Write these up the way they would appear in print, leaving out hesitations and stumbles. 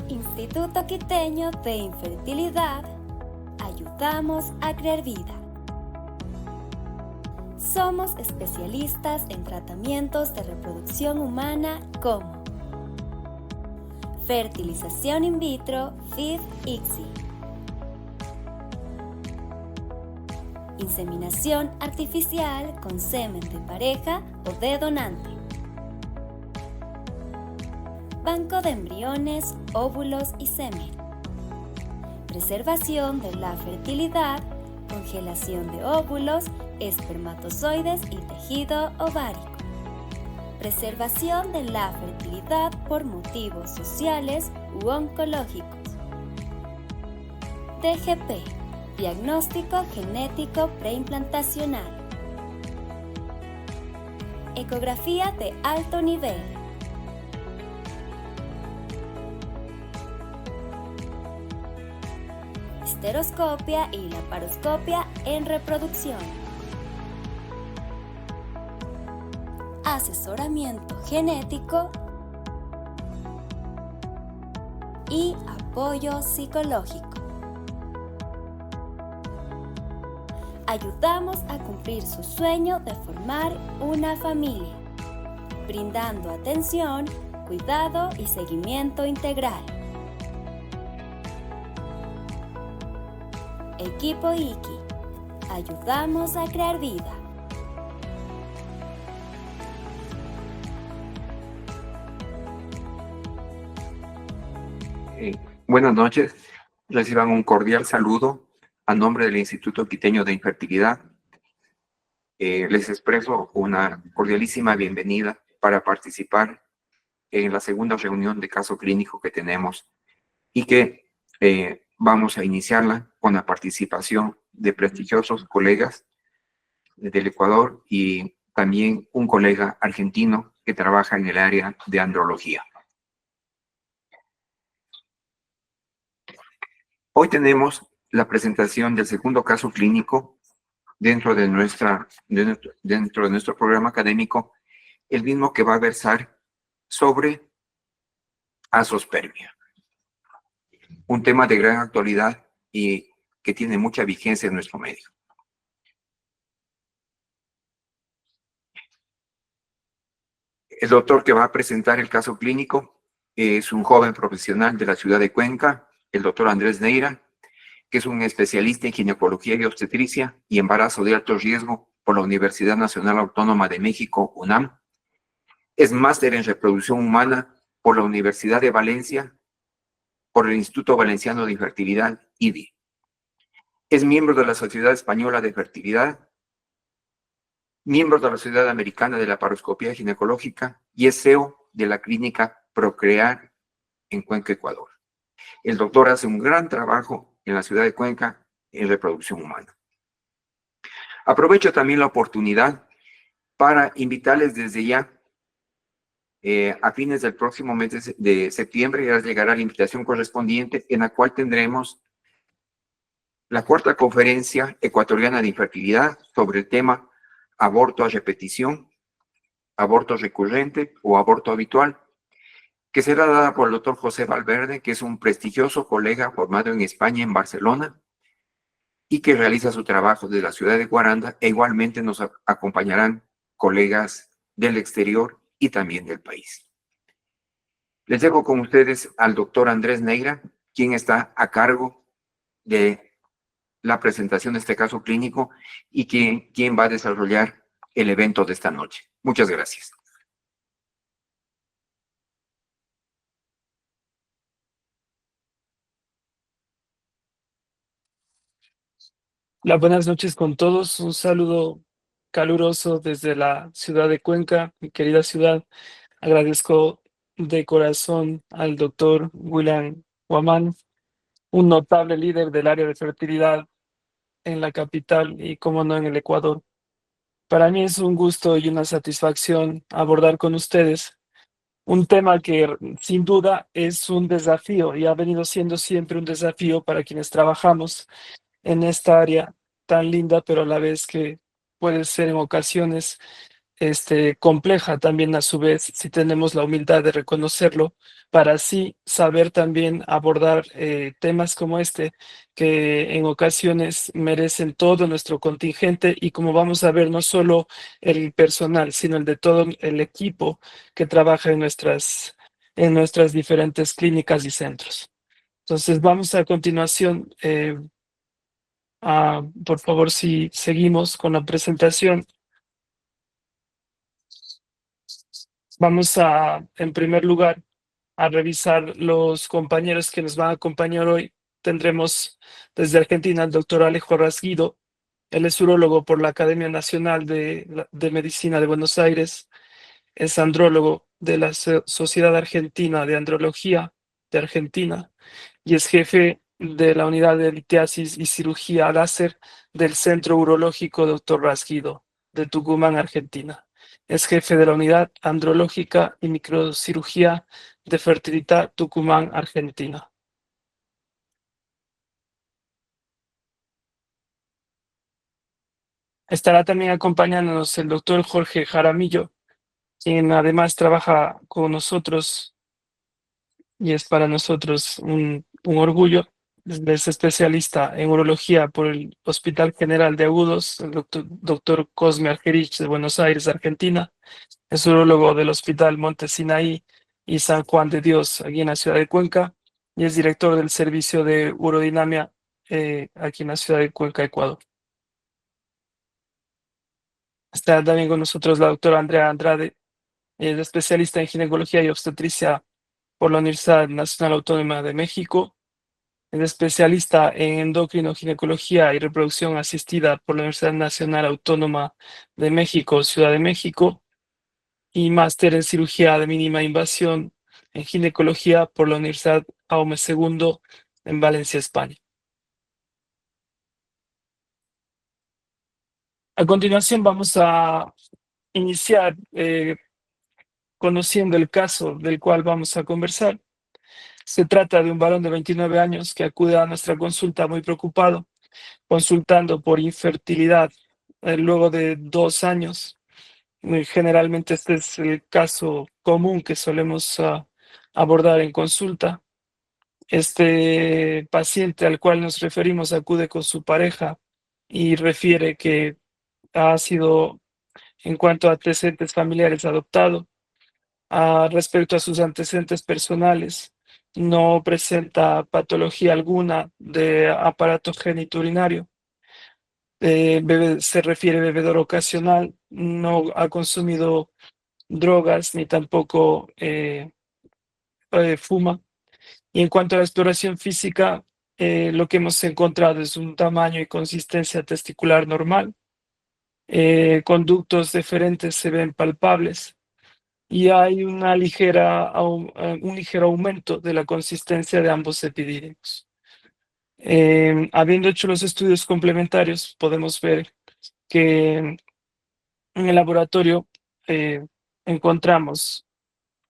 Instituto Quiteño de Infertilidad, ayudamos a crear vida. Somos especialistas en tratamientos de reproducción humana como fertilización in vitro, FIV-ICSI, inseminación artificial con semen de pareja o de donante, banco de embriones, óvulos y semen, preservación de la fertilidad, congelación de óvulos, espermatozoides y tejido ovárico, preservación de la fertilidad por motivos sociales u oncológicos, DGP, diagnóstico genético preimplantacional, ecografía de alto nivel, histeroscopia y laparoscopia en reproducción, asesoramiento genético y apoyo psicológico. Ayudamos a cumplir su sueño de formar una familia, brindando atención, cuidado y seguimiento integral. Equipo IKI, ayudamos a crear vida. Buenas noches, reciban un cordial saludo a nombre del Instituto Quiteño de Infertilidad. Les expreso una cordialísima bienvenida para participar en la segunda reunión de caso clínico que tenemos y que vamos a iniciarla con la participación de prestigiosos colegas del Ecuador y también un colega argentino que trabaja en el área de andrología. Hoy tenemos la presentación del segundo caso clínico dentro de nuestro programa académico, el mismo que va a versar sobre azospermia, un tema de gran actualidad y que tiene mucha vigencia en nuestro medio. El doctor que va a presentar el caso clínico es un joven profesional de la ciudad de Cuenca, el doctor Andrés Neira, que es un especialista en ginecología y obstetricia y embarazo de alto riesgo por la Universidad Nacional Autónoma de México, UNAM. Es máster en reproducción humana por la Universidad de Valencia, por el Instituto Valenciano de Fertilidad, IVI. Es miembro de la Sociedad Española de Fertilidad, miembro de la Sociedad Americana de Laparoscopía Ginecológica y es CEO de la clínica Procrear en Cuenca, Ecuador. El doctor hace un gran trabajo en la ciudad de Cuenca en reproducción humana. Aprovecho también la oportunidad para invitarles desde ya, a fines del próximo mes de septiembre, ya llegará la invitación correspondiente en la cual tendremos la cuarta conferencia ecuatoriana de infertilidad sobre el tema aborto a repetición, aborto recurrente o aborto habitual, que será dada por el doctor José Valverde, que es un prestigioso colega formado en España, en Barcelona, y que realiza su trabajo desde la ciudad de Guaranda, e igualmente nos acompañarán colegas del exterior y también del país. Les dejo con ustedes al doctor Andrés Neira, quien está a cargo de la presentación de este caso clínico y quien va a desarrollar el evento de esta noche. Muchas gracias. Hola, buenas noches con todos. Un saludo caluroso desde la ciudad de Cuenca, mi querida ciudad. Agradezco de corazón al doctor William Guamán, un notable líder del área de fertilidad en la capital y, como no, en el Ecuador. Para mí es un gusto y una satisfacción abordar con ustedes un tema que sin duda es un desafío y ha venido siendo siempre un desafío para quienes trabajamos en esta área tan linda, pero a la vez que puede ser en ocasiones compleja también a su vez, si tenemos la humildad de reconocerlo, para así saber también abordar temas como este, que en ocasiones merecen todo nuestro contingente y como vamos a ver, no solo el personal, sino el de todo el equipo que trabaja en nuestras diferentes clínicas y centros. Entonces vamos a continuación, por favor, si seguimos con la presentación. Vamos a, en primer lugar, a revisar los compañeros que nos van a acompañar hoy. Tendremos desde Argentina al doctor Alejo Rasguido. Él es urólogo por la Academia Nacional de Medicina de Buenos Aires. Es andrólogo de la Sociedad Argentina de Andrología de Argentina y es jefe de la unidad de litiasis y cirugía láser del Centro Urológico Dr. Rasguido de Tucumán, Argentina. Es jefe de la unidad andrológica y microcirugía de fertilidad Tucumán, Argentina. Estará también acompañándonos el doctor Jorge Jaramillo, quien además trabaja con nosotros y es para nosotros un orgullo. Es especialista en urología por el Hospital General de Agudos, el doctor Cosme Argerich de Buenos Aires, Argentina. Es urólogo del Hospital Monte Sinaí y San Juan de Dios, aquí en la ciudad de Cuenca, y es director del servicio de urodinamia aquí en la ciudad de Cuenca, Ecuador. Está también con nosotros la doctora Andrea Andrade, es especialista en ginecología y obstetricia por la Universidad Nacional Autónoma de México. Es especialista en endocrinoginecología y reproducción asistida por la Universidad Nacional Autónoma de México, Ciudad de México, y máster en cirugía de mínima invasión en ginecología por la Universidad Jaume II en Valencia, España. A continuación vamos a iniciar conociendo el caso del cual vamos a conversar. Se trata de un varón de 29 años que acude a nuestra consulta muy preocupado, consultando por infertilidad luego de 2 años. Generalmente este es el caso común que solemos abordar en consulta. Este paciente al cual nos referimos acude con su pareja y refiere que ha sido, en cuanto a antecedentes familiares, adoptado. Respecto a sus antecedentes personales, no presenta patología alguna de aparato genitourinario. Se refiere bebedor ocasional, no ha consumido drogas ni tampoco fuma. Y en cuanto a la exploración física, lo que hemos encontrado es un tamaño y consistencia testicular normal. Conductos deferentes se ven palpables y hay un ligero aumento de la consistencia de ambos epidídimos. Habiendo hecho los estudios complementarios, podemos ver que en el laboratorio encontramos,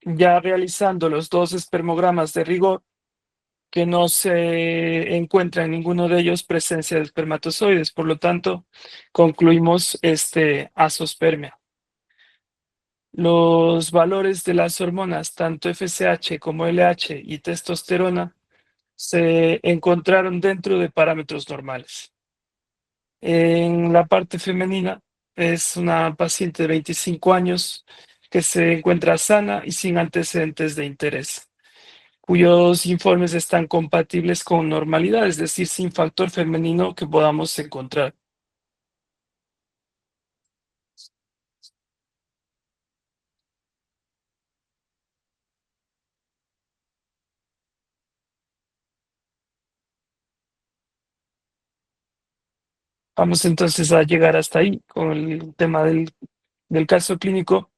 ya realizando los 2 espermogramas de rigor, que no se encuentra en ninguno de ellos presencia de espermatozoides. Por lo tanto, concluimos azospermia. Los valores de las hormonas, tanto FSH como LH y testosterona, se encontraron dentro de parámetros normales. En la parte femenina, es una paciente de 25 años que se encuentra sana y sin antecedentes de interés, cuyos informes están compatibles con normalidad, es decir, sin factor femenino que podamos encontrar. Vamos entonces a llegar hasta ahí con el tema del caso clínico,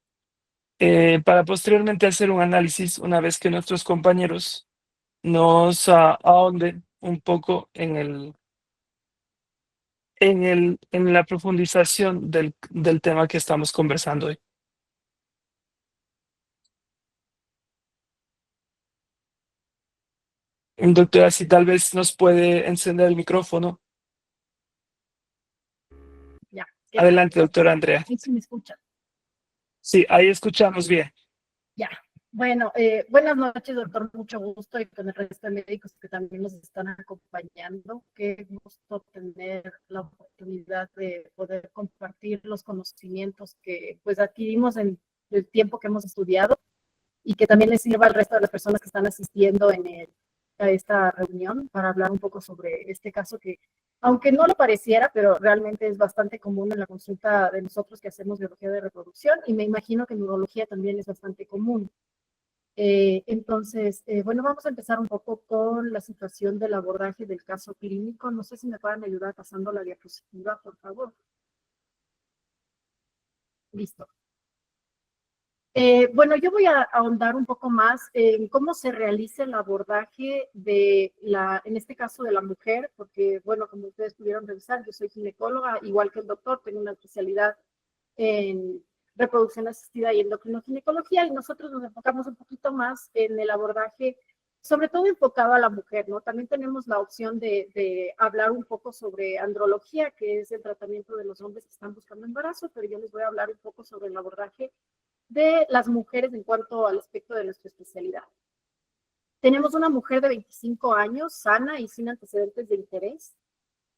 para posteriormente hacer un análisis una vez que nuestros compañeros nos ahonden un poco en la profundización del tema que estamos conversando hoy. Doctora, si tal vez nos puede encender el micrófono. Ya. Adelante, doctora Andrea. Ahí se me escucha. Sí, ahí escuchamos bien. Ya. Bueno, buenas noches, doctor. Mucho gusto y con el resto de médicos que también nos están acompañando. Qué gusto tener la oportunidad de poder compartir los conocimientos que pues adquirimos en el tiempo que hemos estudiado y que también les sirva al resto de las personas que están asistiendo a esta reunión para hablar un poco sobre este caso que, aunque no lo pareciera, pero realmente es bastante común en la consulta de nosotros que hacemos biología de reproducción y me imagino que neurología también es bastante común. Entonces, bueno, vamos a empezar un poco con la situación del abordaje del caso clínico. No sé si me pueden ayudar pasando la diapositiva, por favor. Listo. Bueno, yo voy a ahondar un poco más en cómo se realiza el abordaje de en este caso de la mujer, porque, bueno, como ustedes pudieron revisar, yo soy ginecóloga, igual que el doctor, tengo una especialidad en reproducción asistida y endocrinoginecología, y nosotros nos enfocamos un poquito más en el abordaje, sobre todo enfocado a la mujer, ¿no? También tenemos la opción de hablar un poco sobre andrología, que es el tratamiento de los hombres que están buscando embarazo, pero yo les voy a hablar un poco sobre el abordaje de las mujeres en cuanto al aspecto de nuestra especialidad. Tenemos una mujer de 25 años, sana y sin antecedentes de interés,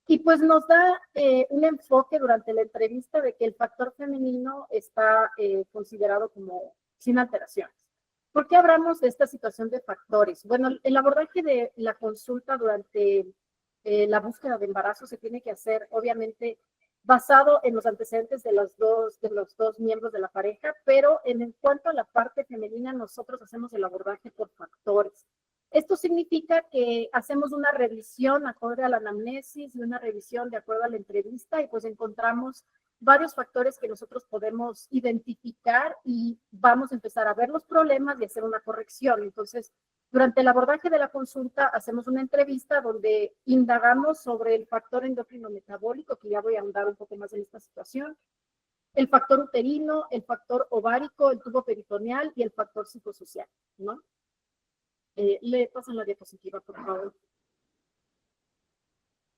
y pues nos da un enfoque durante la entrevista de que el factor femenino está considerado como sin alteraciones. ¿Por qué hablamos de esta situación de factores? Bueno, el abordaje de la consulta durante la búsqueda de embarazo se tiene que hacer, obviamente, basado en los antecedentes de los dos miembros de la pareja, pero en cuanto a la parte femenina, nosotros hacemos el abordaje por factores. Esto significa que hacemos una revisión acorde a la anamnesis y una revisión de acuerdo a la entrevista y pues encontramos varios factores que nosotros podemos identificar y vamos a empezar a ver los problemas y hacer una corrección. Entonces, durante el abordaje de la consulta hacemos una entrevista donde indagamos sobre el factor endocrino metabólico, que ya voy a ahondar un poco más en esta situación, el factor uterino, el factor ovárico, el tubo peritoneal y el factor psicosocial, ¿no? Le pasan la diapositiva, por favor.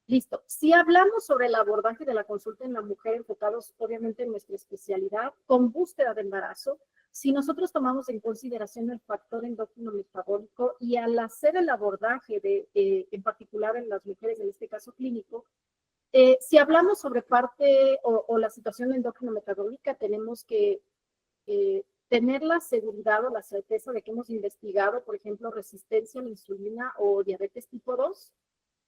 Listo. Si hablamos sobre el abordaje de la consulta en la mujer, enfocados obviamente en nuestra especialidad, con búsqueda de embarazo, si nosotros tomamos en consideración el factor endocrino metabólico y al hacer el abordaje en particular en las mujeres, en este caso clínico, si hablamos sobre parte o la situación endocrino metabólica, tenemos que tener la seguridad o la certeza de que hemos investigado, por ejemplo, resistencia a la insulina o diabetes tipo 2.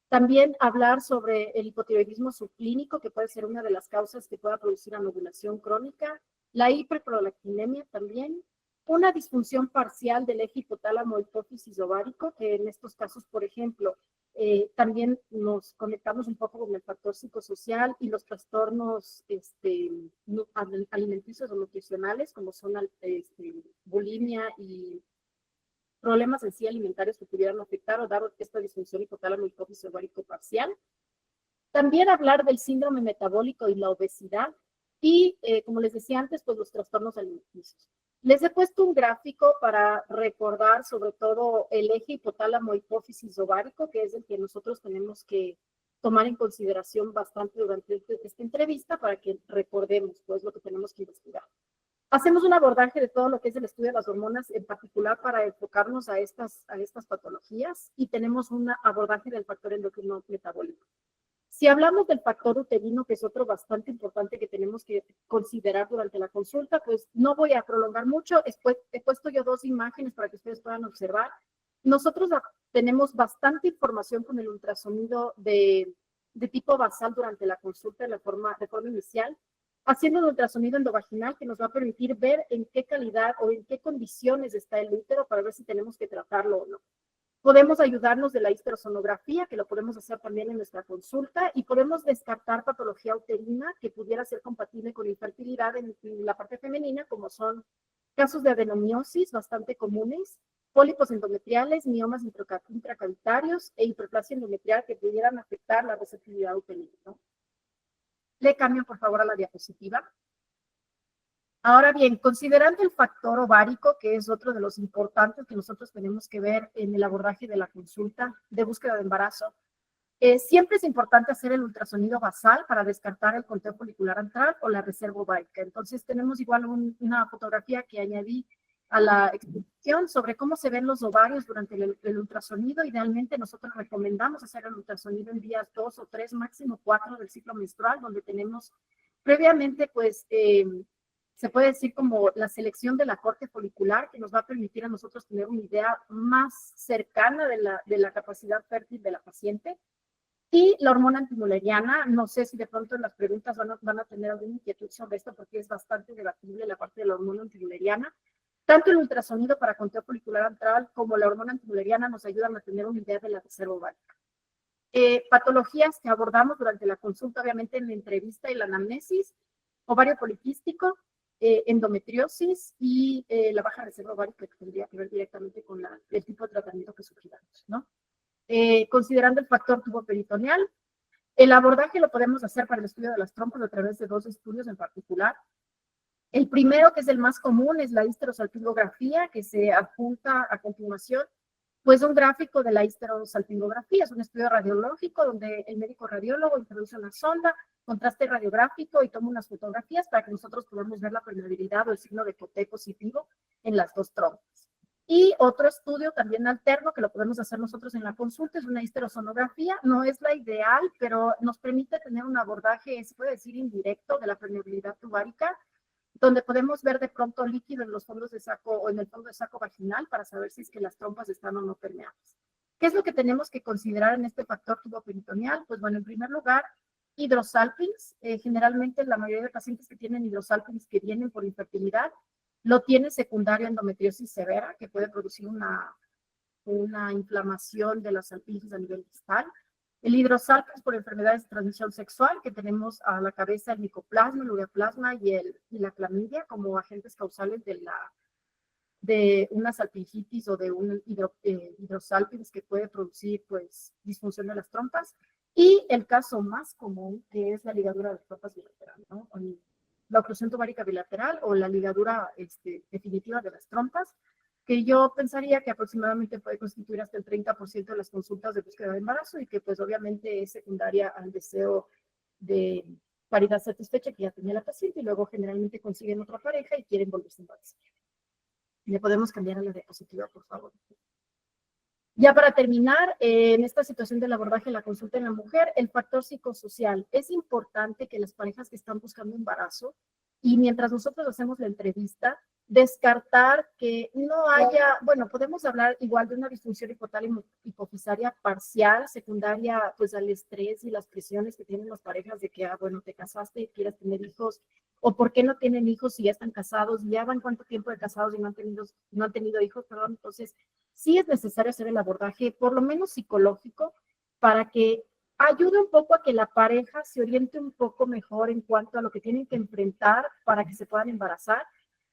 También hablar sobre el hipotiroidismo subclínico, que puede ser una de las causas que pueda producir anovulación crónica, la hiperprolactinemia también, una disfunción parcial del eje hipotálamo hipófisis ovárico, que en estos casos, por ejemplo, también nos conectamos un poco con el factor psicosocial y los trastornos alimenticios o nutricionales, como son bulimia y problemas en sí alimentarios que pudieran afectar o dar esta disfunción hipotálamo hipófisis ovárico parcial. También hablar del síndrome metabólico y la obesidad y, como les decía antes, pues los trastornos alimenticios. Les he puesto un gráfico para recordar sobre todo el eje hipotálamo hipófisis ovárico, que es el que nosotros tenemos que tomar en consideración bastante durante esta entrevista para que recordemos pues lo que tenemos que investigar. Hacemos un abordaje de todo lo que es el estudio de las hormonas, en particular para enfocarnos a estas patologías, y tenemos un abordaje del factor endocrino metabólico. Si hablamos del factor uterino, que es otro bastante importante que tenemos que considerar durante la consulta, pues no voy a prolongar mucho. He puesto yo dos imágenes para que ustedes puedan observar. Nosotros tenemos bastante información con el ultrasonido de tipo basal durante la consulta de forma inicial, haciendo el ultrasonido endovaginal que nos va a permitir ver en qué calidad o en qué condiciones está el útero para ver si tenemos que tratarlo o no. Podemos ayudarnos de la histerosonografía, que lo podemos hacer también en nuestra consulta, y podemos descartar patología uterina que pudiera ser compatible con infertilidad en la parte femenina, como son casos de adenomiosis bastante comunes, pólipos endometriales, miomas intracavitarios e hiperplasia endometrial que pudieran afectar la receptividad uterina, ¿no? Le cambio, por favor, a la diapositiva. Ahora bien, considerando el factor ovárico, que es otro de los importantes que nosotros tenemos que ver en el abordaje de la consulta de búsqueda de embarazo, Siempre es importante hacer el ultrasonido basal para descartar el conteo folicular antral o la reserva ovárica. Entonces tenemos igual una fotografía que añadí a la explicación sobre cómo se ven los ovarios durante el ultrasonido. Idealmente nosotros recomendamos hacer el ultrasonido en días 2 o 3, máximo 4 del ciclo menstrual, donde tenemos previamente, pues, se puede decir como la selección de la corte folicular, que nos va a permitir a nosotros tener una idea más cercana de la capacidad fértil de la paciente. Y la hormona antimuleriana, no sé si de pronto en las preguntas van a tener alguna inquietud sobre esto, porque es bastante debatible la parte de la hormona antimuleriana. Tanto el ultrasonido para conteo folicular antral como la hormona antimuleriana nos ayudan a tener una idea de la reserva ovárica. Patologías que abordamos durante la consulta, obviamente en la entrevista y la anamnesis: ovario poliquístico, endometriosis y la baja reserva ovárica, que tendría que ver directamente con el tipo de tratamiento que sugiramos, ¿no? Considerando el factor tuboperitoneal, el abordaje lo podemos hacer para el estudio de las trompas a través de 2 estudios en particular. El primero, que es el más común, es la histerosalpingografía, que se adjunta a continuación, pues un gráfico de la histerosalpingografía. Es un estudio radiológico donde el médico radiólogo introduce una sonda, contraste radiográfico y toma unas fotografías para que nosotros podamos ver la permeabilidad o el signo de Coté positivo en las 2 trompas. Y otro estudio también alterno que lo podemos hacer nosotros en la consulta es una histerosonografía. No es la ideal, pero nos permite tener un abordaje, se puede decir, indirecto de la permeabilidad tubaria, donde podemos ver de pronto líquido en los fondos de saco o en el fondo de saco vaginal para saber si es que las trompas están o no permeables. ¿Qué es lo que tenemos que considerar en este factor tuboperitoneal? Pues bueno, en primer lugar, hidrosalpings. Generalmente la mayoría de pacientes que tienen hidrosalpings que vienen por infertilidad lo tiene secundario endometriosis severa, que puede producir una inflamación de las salpinges a nivel distal. El hidrosalpinx por enfermedades de transmisión sexual, que tenemos a la cabeza el micoplasma, el ureaplasma y la clamidia como agentes causales de una salpingitis o de un hidrosalpinx que puede producir, pues, disfunción de las trompas. Y el caso más común, que es la ligadura de trompas bilateral, ¿no? La oclusión tubárica bilateral o la ligadura definitiva de las trompas, que yo pensaría que aproximadamente puede constituir hasta el 30% de las consultas de búsqueda de embarazo y que pues obviamente es secundaria al deseo de paridad satisfecha que ya tenía la paciente y luego generalmente consiguen otra pareja y quieren volverse a embarazar. Le podemos cambiar a la diapositiva, por favor. Ya para terminar, en esta situación del abordaje de la consulta en la mujer, el factor psicosocial. Es importante que las parejas que están buscando embarazo, y mientras nosotros hacemos la entrevista, descartar que no haya, bueno, podemos hablar igual de una disfunción hipofisaria parcial, secundaria pues al estrés y las presiones que tienen las parejas de que, bueno, te casaste y quieres tener hijos, o por qué no tienen hijos si ya están casados, ya van cuánto tiempo de casados y no han tenido hijos, perdón. Entonces sí es necesario hacer el abordaje, por lo menos psicológico, para que ayude un poco a que la pareja se oriente un poco mejor en cuanto a lo que tienen que enfrentar para que se puedan embarazar.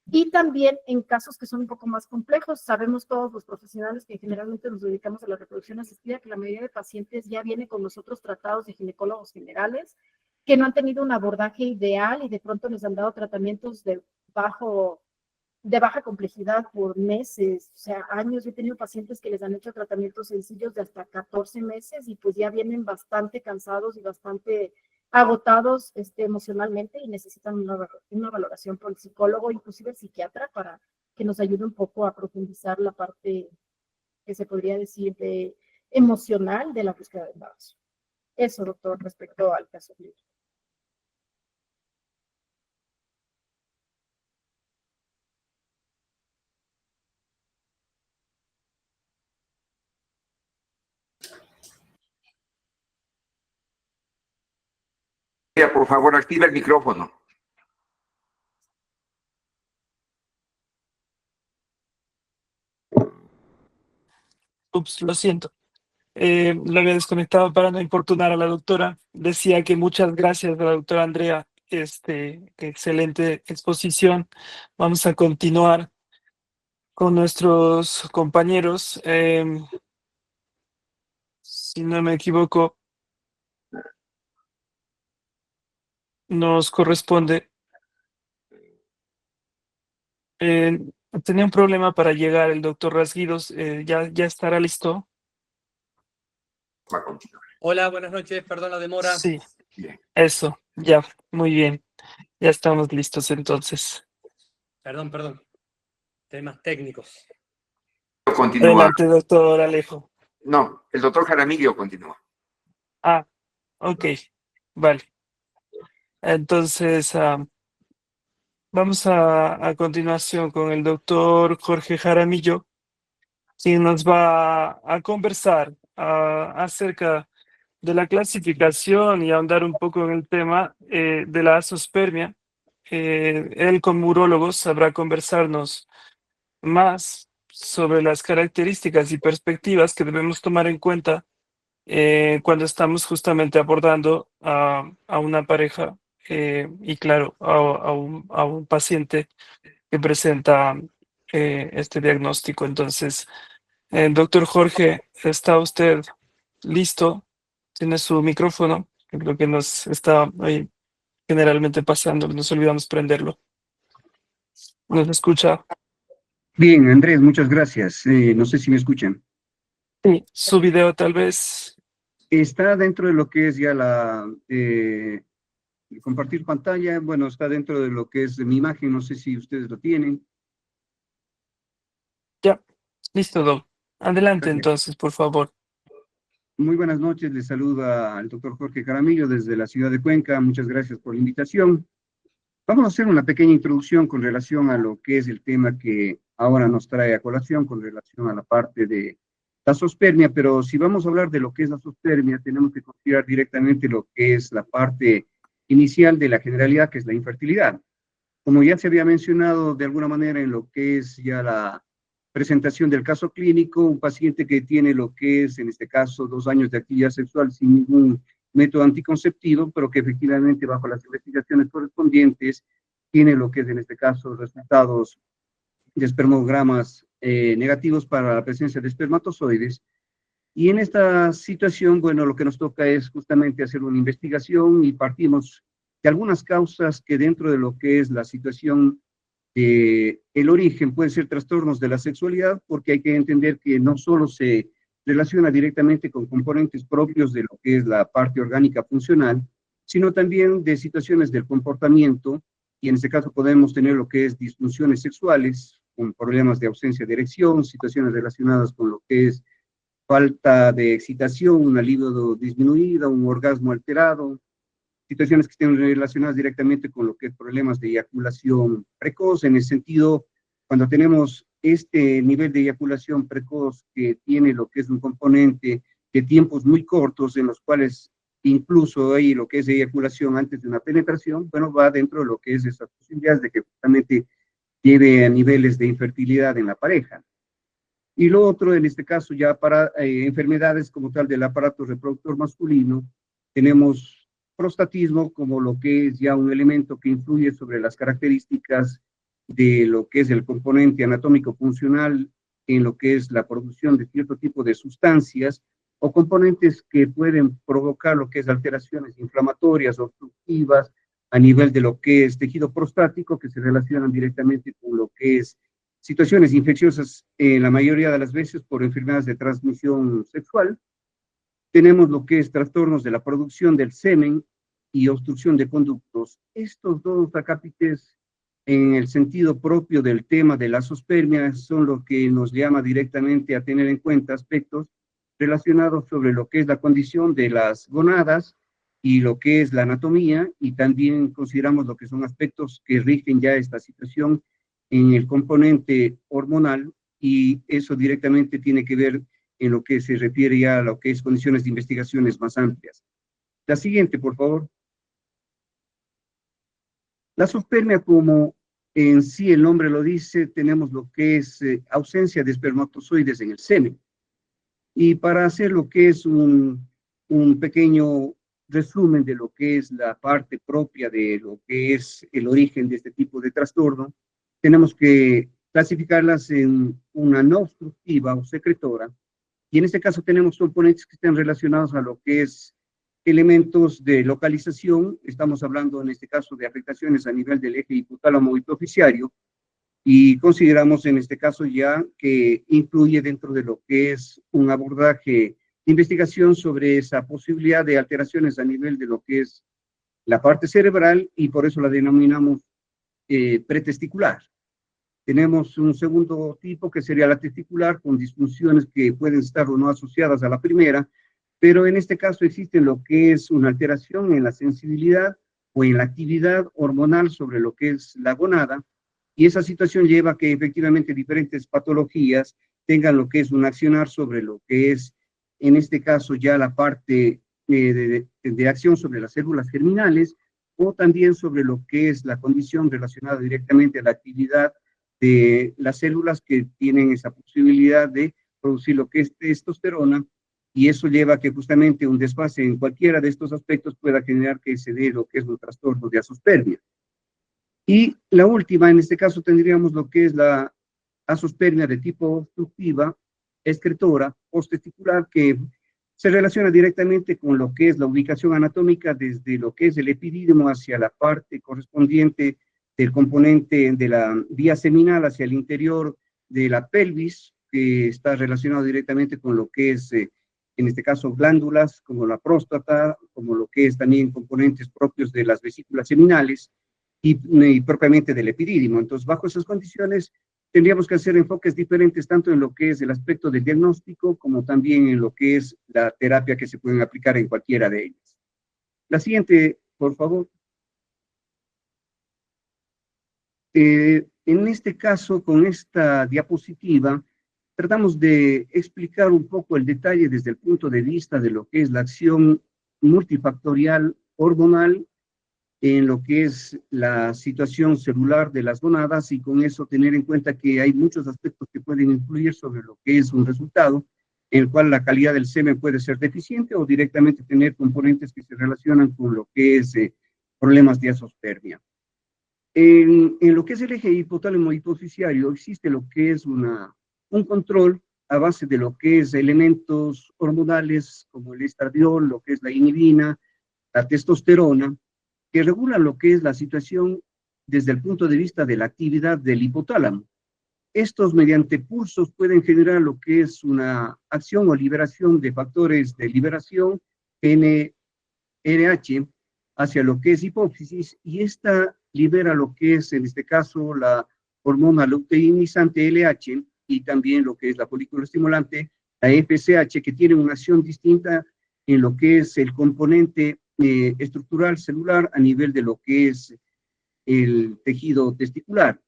Y también en casos que son un poco más complejos, sabemos todos los profesionales que generalmente nos dedicamos a la reproducción asistida que la mayoría de pacientes ya vienen con nosotros tratados de ginecólogos generales, que no han tenido un abordaje ideal y de pronto les han dado tratamientos de baja complejidad por meses, o sea, años. Yo he tenido pacientes que les han hecho tratamientos sencillos de hasta 14 meses y pues ya vienen bastante cansados y bastante agotados emocionalmente y necesitan una valoración por el psicólogo, inclusive el psiquiatra, para que nos ayude un poco a profundizar la parte que se podría decir de emocional de la búsqueda de embarazo. Eso, doctor, respecto al caso clínico. Por favor, activa el micrófono. Ups, lo siento. Lo había desconectado para no importunar a la doctora. Decía que muchas gracias a la doctora Andrea. Qué excelente exposición. Vamos a continuar con nuestros compañeros. Si no me equivoco, nos corresponde. Tenía un problema para llegar el doctor Rasguidos. ¿Ya estará listo? Va a continuar. Hola, buenas noches, perdón la demora. Sí, Bien. eso, ya, muy bien. Ya estamos listos entonces. Perdón. Temas técnicos. Continúa. Adelante, doctor Alejo. No, el doctor Jaramillo continúa. Ah, ok, vale. Entonces, vamos a continuación con el doctor Jorge Jaramillo, quien nos va a conversar acerca de la clasificación y ahondar un poco en el tema de la azoospermia. Él, como urólogo, sabrá conversarnos más sobre las características y perspectivas que debemos tomar en cuenta cuando estamos justamente abordando a una pareja y, claro, a un paciente que presenta este diagnóstico. Entonces, doctor Jorge, ¿está usted listo? Tiene su micrófono, que creo que nos está ahí generalmente pasando, nos olvidamos prenderlo. ¿Nos escucha? Bien, Andrés, muchas gracias. No sé si me escuchan. Sí, su video tal vez. Está dentro de lo que es ya compartir pantalla. Bueno, está dentro de lo que es mi imagen. No sé si ustedes lo tienen. Ya, listo, Doc. Adelante Gracias. entonces, por favor. Muy buenas noches. Les saluda al doctor Jorge Jaramillo desde la ciudad de Cuenca. Muchas gracias por la invitación. Vamos a hacer una pequeña introducción con relación a lo que es el tema que ahora nos trae a colación con relación a la parte de la zoospermia, pero si vamos a hablar de lo que es la zoospermia, tenemos que considerar directamente lo que es la parte inicial de la generalidad, que es la infertilidad. Como ya se había mencionado de alguna manera en lo que es ya la presentación del caso clínico, un paciente que tiene lo que es, en este caso, 2 años de actividad sexual sin ningún método anticonceptivo, pero que efectivamente bajo las investigaciones correspondientes tiene lo que es, en este caso, resultados de espermogramas negativos para la presencia de espermatozoides. Y en esta situación, bueno, lo que nos toca es justamente hacer una investigación y partimos de algunas causas que dentro de lo que es la situación, el origen pueden ser trastornos de la sexualidad, porque hay que entender que no solo se relaciona directamente con componentes propios de lo que es la parte orgánica funcional, sino también de situaciones del comportamiento, y en este caso podemos tener lo que es disfunciones sexuales, con problemas de ausencia de erección, situaciones relacionadas con lo que es falta de excitación, una libido disminuida, un orgasmo alterado, situaciones que estén relacionadas directamente con lo que es problemas de eyaculación precoz. En el sentido, cuando tenemos este nivel de eyaculación precoz que tiene lo que es un componente de tiempos muy cortos, en los cuales incluso hay lo que es eyaculación antes de una penetración, bueno, va dentro de lo que es esas posibilidades de que justamente lleve a niveles de infertilidad en la pareja. Y lo otro, en este caso, ya para enfermedades como tal del aparato reproductor masculino, tenemos prostatismo como lo que es ya un elemento que influye sobre las características de lo que es el componente anatómico funcional en lo que es la producción de cierto tipo de sustancias o componentes que pueden provocar lo que es alteraciones inflamatorias o obstructivas a nivel de lo que es tejido prostático, que se relacionan directamente con lo que es situaciones infecciosas, la mayoría de las veces por enfermedades de transmisión sexual. Tenemos lo que es trastornos de la producción del semen y obstrucción de conductos. Estos dos acápites, en el sentido propio del tema de la azoospermia, son lo que nos llama directamente a tener en cuenta aspectos relacionados sobre lo que es la condición de las gonadas y lo que es la anatomía, y también consideramos lo que son aspectos que rigen ya esta situación en el componente hormonal, y eso directamente tiene que ver en lo que se refiere ya a lo que es condiciones de investigaciones más amplias. La siguiente, por favor. La azoospermia, como en sí el nombre lo dice, tenemos lo que es ausencia de espermatozoides en el semen. Y para hacer lo que es un pequeño resumen de lo que es la parte propia de lo que es el origen de este tipo de trastorno, tenemos que clasificarlas en una no obstructiva o secretora, y en este caso tenemos componentes que están relacionados a lo que es elementos de localización. Estamos hablando en este caso de afectaciones a nivel del eje hipotálamo hipoficiario, y consideramos en este caso ya que incluye dentro de lo que es un abordaje investigación sobre esa posibilidad de alteraciones a nivel de lo que es la parte cerebral y por eso la denominamos pretesticular. Tenemos un segundo tipo que sería la testicular con disfunciones que pueden estar o no asociadas a la primera, pero en este caso existe lo que es una alteración en la sensibilidad o en la actividad hormonal sobre lo que es la gonada, y esa situación lleva a que efectivamente diferentes patologías tengan lo que es un accionar sobre lo que es, en este caso, ya la parte de acción sobre las células germinales, o también sobre lo que es la condición relacionada directamente a la actividad de las células que tienen esa posibilidad de producir lo que es testosterona, y eso lleva a que justamente un desfase en cualquiera de estos aspectos pueda generar que se dé lo que es un trastorno de azospermia. Y la última, en este caso, tendríamos lo que es la azospermia de tipo obstructiva, excretora, posttesticular, que se relaciona directamente con lo que es la ubicación anatómica desde lo que es el epidídimo hacia la parte correspondiente del componente de la vía seminal hacia el interior de la pelvis, que está relacionado directamente con lo que es, en este caso, glándulas, como la próstata, como lo que es también componentes propios de las vesículas seminales y propiamente del epidídimo. Entonces, bajo esas condiciones, tendríamos que hacer enfoques diferentes, tanto en lo que es el aspecto del diagnóstico, como también en lo que es la terapia que se pueden aplicar en cualquiera de ellas. La siguiente, por favor. En este caso, con esta diapositiva, tratamos de explicar un poco el detalle desde el punto de vista de lo que es la acción multifactorial hormonal en lo que es la situación celular de las gonadas, y con eso tener en cuenta que hay muchos aspectos que pueden influir sobre lo que es un resultado, en el cual la calidad del semen puede ser deficiente o directamente tener componentes que se relacionan con lo que es problemas de azospermia. En lo que es el eje hipotálamo hipofisiario existe lo que es un control a base de lo que es elementos hormonales como el estradiol, lo que es la inhibina, la testosterona, que regula lo que es la situación desde el punto de vista de la actividad del hipotálamo. Estos, mediante pulsos, pueden generar lo que es una acción o liberación de factores de liberación NRH hacia lo que es hipófisis, y esta libera lo que es, en este caso, la hormona luteinizante LH, y también lo que es la folículo estimulante, la FSH, que tiene una acción distinta en lo que es el componente estructural celular a nivel de lo que es el tejido testicular.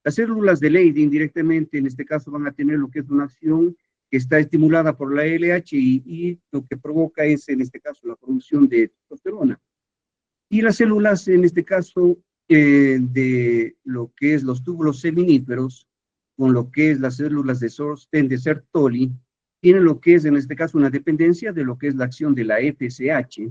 Las células de Leydig indirectamente, en este caso, van a tener lo que es una acción que está estimulada por la LH y lo que provoca es, en este caso, la producción de testosterona. Y las células, en este caso, de lo que es los túbulos seminíferos, con lo que es las células de sostén de Sertoli, tienen lo que es, en este caso, una dependencia de lo que es la acción de la FSH,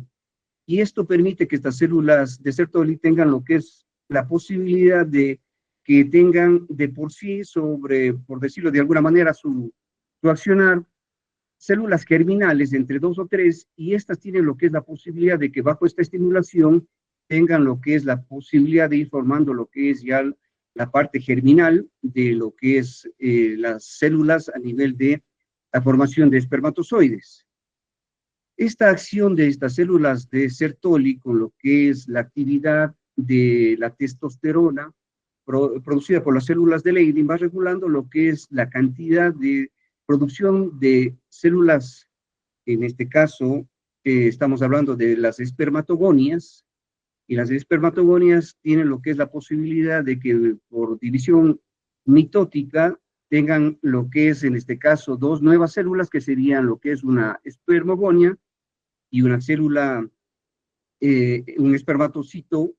y esto permite que estas células de Sertoli tengan lo que es la posibilidad de que tengan de por sí sobre, por decirlo de alguna manera, su accionar, células germinales de entre 2 o 3, y estas tienen lo que es la posibilidad de que bajo esta estimulación tengan lo que es la posibilidad de ir formando lo que es ya la parte germinal de lo que es las células a nivel de la formación de espermatozoides. Esta acción de estas células de Sertoli con lo que es la actividad de la testosterona producida por las células de Leydig va regulando lo que es la cantidad de producción de células, en este caso estamos hablando de las espermatogonias, y las espermatogonias tienen lo que es la posibilidad de que por división mitótica tengan lo que es, en este caso, 2 nuevas células que serían lo que es una espermogonia y una célula, un espermatocito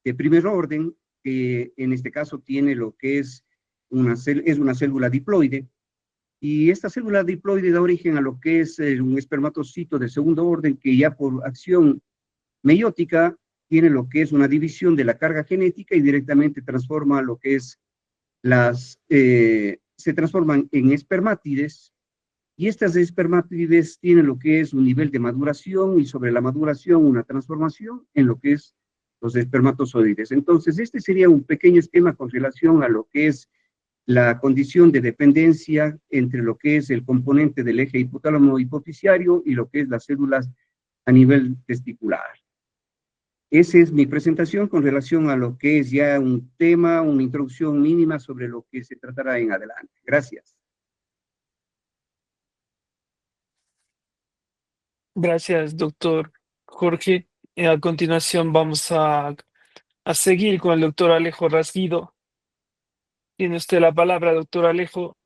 de primer orden, que en este caso tiene lo que es una célula diploide, y esta célula diploide da origen a lo que es un espermatocito de segundo orden, que ya por acción meiótica tiene lo que es una división de la carga genética y directamente transforma lo que es se transforman en espermátides, y estas espermátides tienen lo que es un nivel de maduración, y sobre la maduración una transformación en lo que es los espermatozoides. Entonces, este sería un pequeño esquema con relación a lo que es la condición de dependencia entre lo que es el componente del eje hipotálamo hipoficiario y lo que es las células a nivel testicular. Esa es mi presentación con relación a lo que es ya un tema, una introducción mínima sobre lo que se tratará en adelante. Gracias. Gracias, doctor Jorge. A continuación vamos a seguir con el doctor Alejo Rasguido. Tiene usted la palabra, doctor Alejo.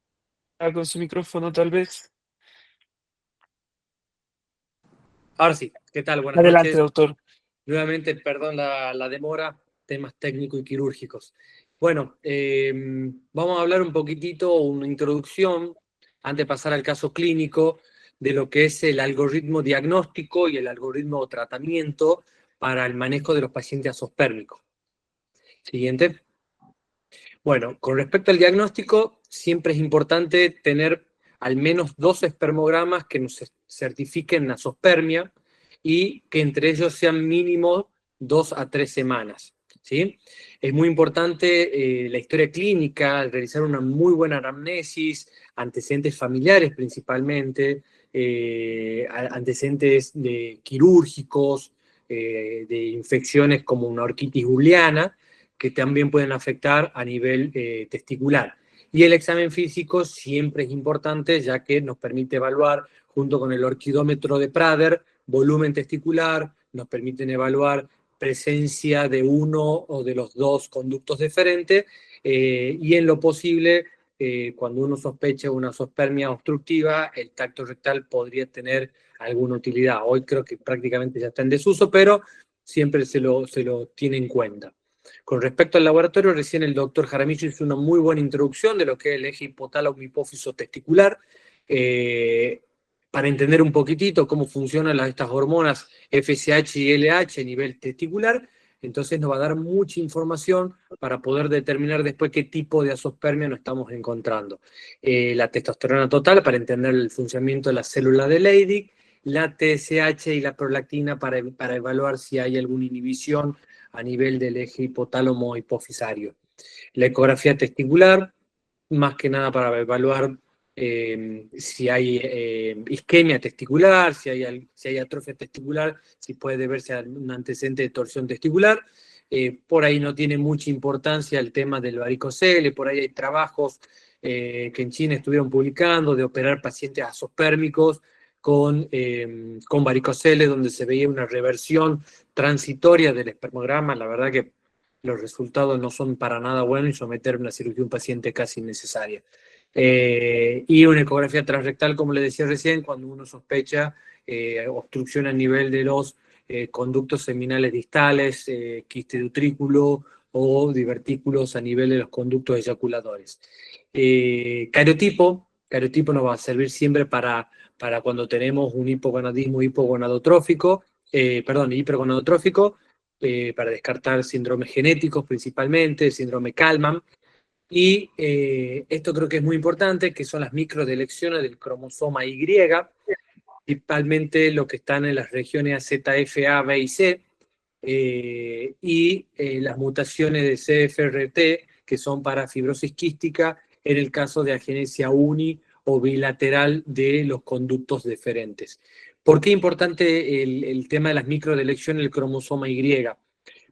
Con su micrófono, tal vez. Ahora sí, ¿qué tal? Buenas Adelante, noches. doctor. Nuevamente, perdón la demora, temas técnicos y quirúrgicos. Bueno, vamos a hablar un poquitito, una introducción, antes de pasar al caso clínico, de lo que es el algoritmo diagnóstico y el algoritmo tratamiento para el manejo de los pacientes azospérmicos. Siguiente. Bueno, con respecto al diagnóstico, siempre es importante tener al menos 2 espermogramas que nos certifiquen azospermia y que entre ellos sean mínimo 2 a 3 semanas. ¿Sí? Es muy importante la historia clínica, realizar una muy buena anamnesis, antecedentes familiares principalmente, antecedentes quirúrgicos, de infecciones como una orquitis gurliana, que también pueden afectar a nivel testicular. Y el examen físico siempre es importante, ya que nos permite evaluar, junto con el orquidómetro de Prader, volumen testicular, nos permiten evaluar presencia de uno o de los 2 conductos deferentes, y en lo posible, cuando uno sospecha una azospermia obstructiva, el tacto rectal podría tener alguna utilidad. Hoy creo que prácticamente ya está en desuso, pero siempre se lo tiene en cuenta. Con respecto al laboratorio, recién el doctor Jaramillo hizo una muy buena introducción de lo que es el eje hipotálamo hipófiso testicular, para entender un poquitito cómo funcionan estas hormonas FSH y LH a nivel testicular. Entonces nos va a dar mucha información para poder determinar después qué tipo de azospermia nos estamos encontrando. La testosterona total para entender el funcionamiento de la célula de Leydig, la TSH y la prolactina para evaluar si hay alguna inhibición a nivel del eje hipotálamo hipofisario. La ecografía testicular, más que nada para evaluar si hay isquemia testicular, si hay atrofia testicular, si puede deberse a un antecedente de torsión testicular. Por ahí no tiene mucha importancia el tema del varicocele, por ahí hay trabajos que en China estuvieron publicando de operar pacientes azospérmicos con varicocele, donde se veía una reversión transitoria del espermograma. La verdad que los resultados no son para nada buenos y someter una cirugía a un paciente casi innecesaria. Y una ecografía transrectal, como le decía recién, cuando uno sospecha obstrucción a nivel de los conductos seminales distales, quiste de utrículo o divertículos a nivel de los conductos eyaculadores. Cariotipo nos va a servir siempre para cuando tenemos un hipogonadismo hipergonadotrófico, para descartar síndromes genéticos principalmente, síndrome Kallmann. Y esto creo que es muy importante, que son las microdelecciones del cromosoma Y, principalmente lo que están en las regiones ZFA, B y C, y las mutaciones de CFRT, que son para fibrosis quística, en el caso de agenesia uni o bilateral de los conductos deferentes. ¿Por qué es importante el tema de las microdelecciones del cromosoma Y?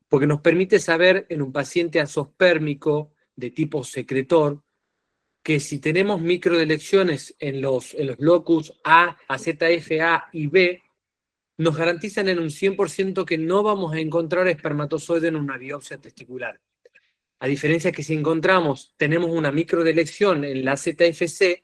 Porque nos permite saber en un paciente azospérmico de tipo secretor, que si tenemos microdelecciones en los locus A, ZFA y B, nos garantizan en un 100% que no vamos a encontrar espermatozoide en una biopsia testicular. A diferencia que si tenemos una microdelección en la ZFC,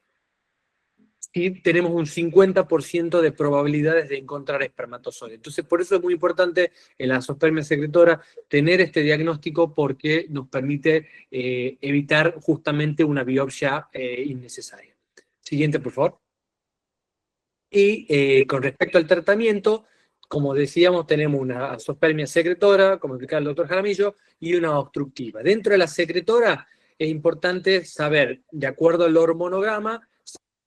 y tenemos un 50% de probabilidades de encontrar espermatozoide. Entonces, por eso es muy importante en la azospermia secretora tener este diagnóstico, porque nos permite evitar justamente una biopsia innecesaria. Siguiente, por favor. Y con respecto al tratamiento, como decíamos, tenemos una azospermia secretora, como explicaba el doctor Jaramillo, y una obstructiva. Dentro de la secretora es importante saber, de acuerdo al hormonograma,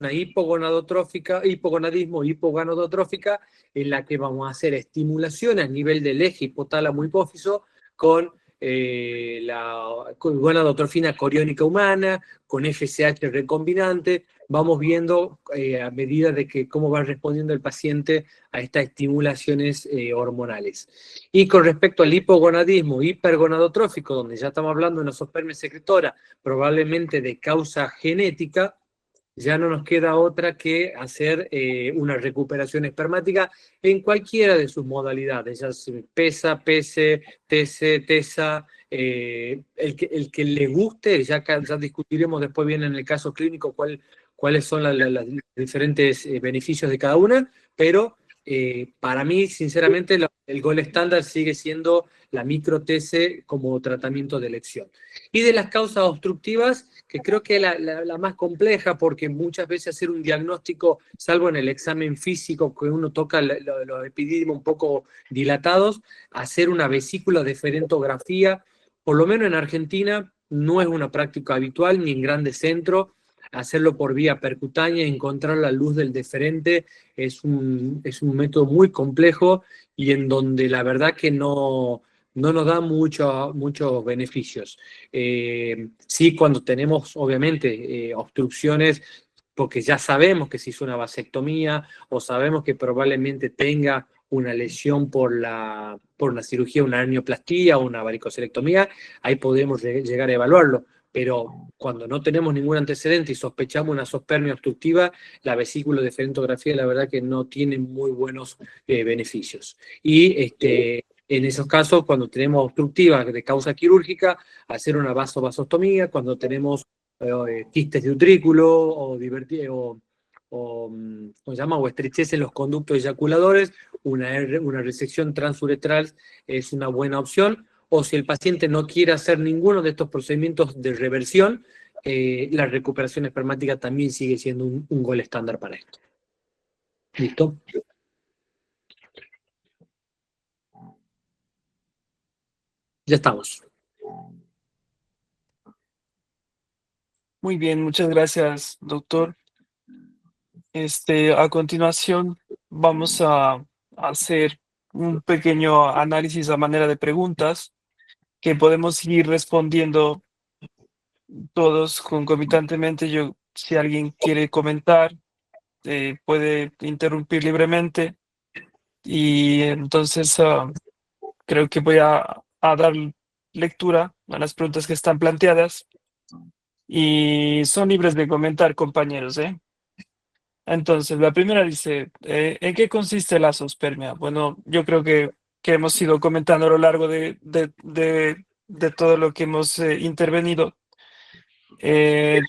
una hipogonadismo, hipogonadotrófica, en la que vamos a hacer estimulación a nivel del eje hipotálamo hipófiso con la gonadotrofina coriónica humana, con FSH recombinante. Vamos viendo a medida de que cómo va respondiendo el paciente a estas estimulaciones hormonales. Y con respecto al hipogonadismo hipergonadotrófico, donde ya estamos hablando de una zoospermia secretora, probablemente de causa genética, ya no nos queda otra que hacer una recuperación espermática en cualquiera de sus modalidades, ya sea PESA, PESE, TESE, TESA, el que le guste, ya discutiremos después bien en el caso clínico cuáles son los diferentes beneficios de cada una, pero para mí, sinceramente, el gol estándar sigue siendo la micro-TESE como tratamiento de elección. Y de las causas obstructivas, que creo que es la más compleja, porque muchas veces hacer un diagnóstico, salvo en el examen físico, que uno toca los epidídimos un poco dilatados, hacer una vesícula deferentografía, por lo menos en Argentina, no es una práctica habitual, ni en grandes centros. Hacerlo por vía percutánea, encontrar la luz del deferente, es un método muy complejo y en donde la verdad que no nos da muchos beneficios. Sí, cuando tenemos, obviamente, obstrucciones, porque ya sabemos que se hizo una vasectomía o sabemos que probablemente tenga una lesión por una cirugía, una hernioplastia o una varicocelectomía, ahí podemos llegar a evaluarlo. Pero cuando no tenemos ningún antecedente y sospechamos una zoospermia obstructiva, la vesícula deferentografía la verdad que no tiene muy buenos beneficios. Y en esos casos, cuando tenemos obstructivas de causa quirúrgica, hacer una vasostomía, cuando tenemos quistes de utrículo o estrechez en los conductos eyaculadores, una resección transuretral es una buena opción. O si el paciente no quiere hacer ninguno de estos procedimientos de reversión, la recuperación espermática también sigue siendo un gol estándar para esto. ¿Listo? Ya estamos. Muy bien, muchas gracias, doctor. A continuación vamos a hacer un pequeño análisis a manera de preguntas que podemos ir respondiendo todos concomitantemente. Si alguien quiere comentar, puede interrumpir libremente. Y entonces creo que voy a dar lectura a las preguntas que están planteadas. Y son libres de comentar, compañeros, ¿eh? Entonces, la primera dice, ¿en qué consiste la zoospermia? Bueno, yo creo que hemos ido comentando a lo largo de todo lo que hemos intervenido,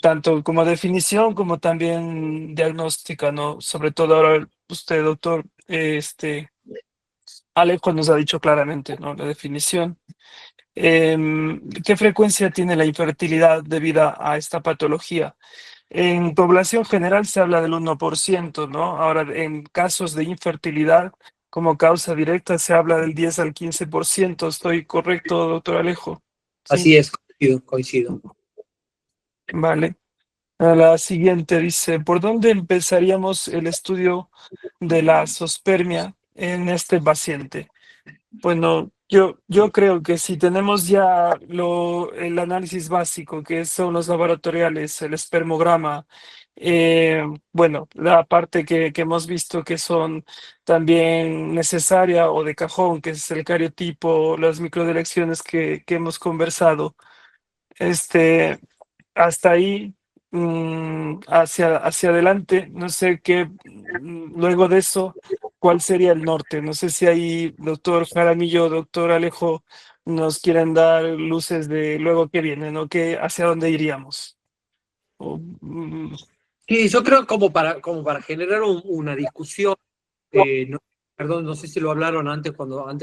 tanto como definición como también diagnóstica, ¿no? Sobre todo ahora usted, doctor, Alejo nos ha dicho claramente, ¿no? La definición. ¿Qué frecuencia tiene la infertilidad debida a esta patología? En población general se habla del 1%, ¿no? Ahora, en casos de infertilidad como causa directa se habla del 10 al 15%. ¿Estoy correcto, doctor Alejo? ¿Sí? Así es, coincido. Vale. A la siguiente dice, ¿por dónde empezaríamos el estudio de la zoospermia en este paciente? Bueno, yo creo que si tenemos ya el análisis básico, que son los laboratoriales, el espermograma, bueno, la parte que hemos visto que son también necesaria o de cajón, que es el cariotipo, las microdelecciones que hemos conversado, hasta ahí, hacia adelante, no sé qué, luego de eso, ¿cuál sería el norte? No sé si ahí, doctor Jaramillo, doctor Alejo, nos quieren dar luces de luego qué viene, ¿no? ¿Hacia dónde iríamos? Sí, yo creo como para generar una discusión, perdón, no sé si lo hablaron antes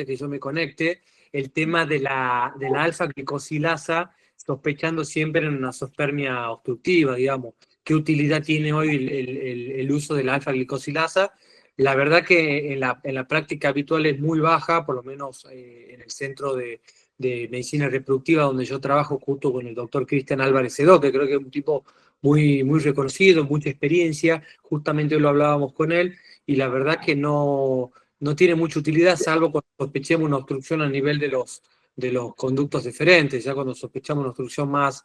que yo me conecte, el tema de la alfa-glicosilasa, sospechando siempre en una zoospermia obstructiva, digamos. ¿Qué utilidad tiene hoy el uso de la alfa-glicosilasa? La verdad que en la práctica habitual es muy baja, por lo menos en el centro de medicina reproductiva donde yo trabajo junto con el doctor Cristian Álvarez Sedó, que creo que es un tipo muy reconocido, mucha experiencia, justamente hoy lo hablábamos con él, y la verdad que no tiene mucha utilidad, salvo cuando sospechemos una obstrucción a nivel de de los conductos deferentes. Ya cuando sospechamos una obstrucción más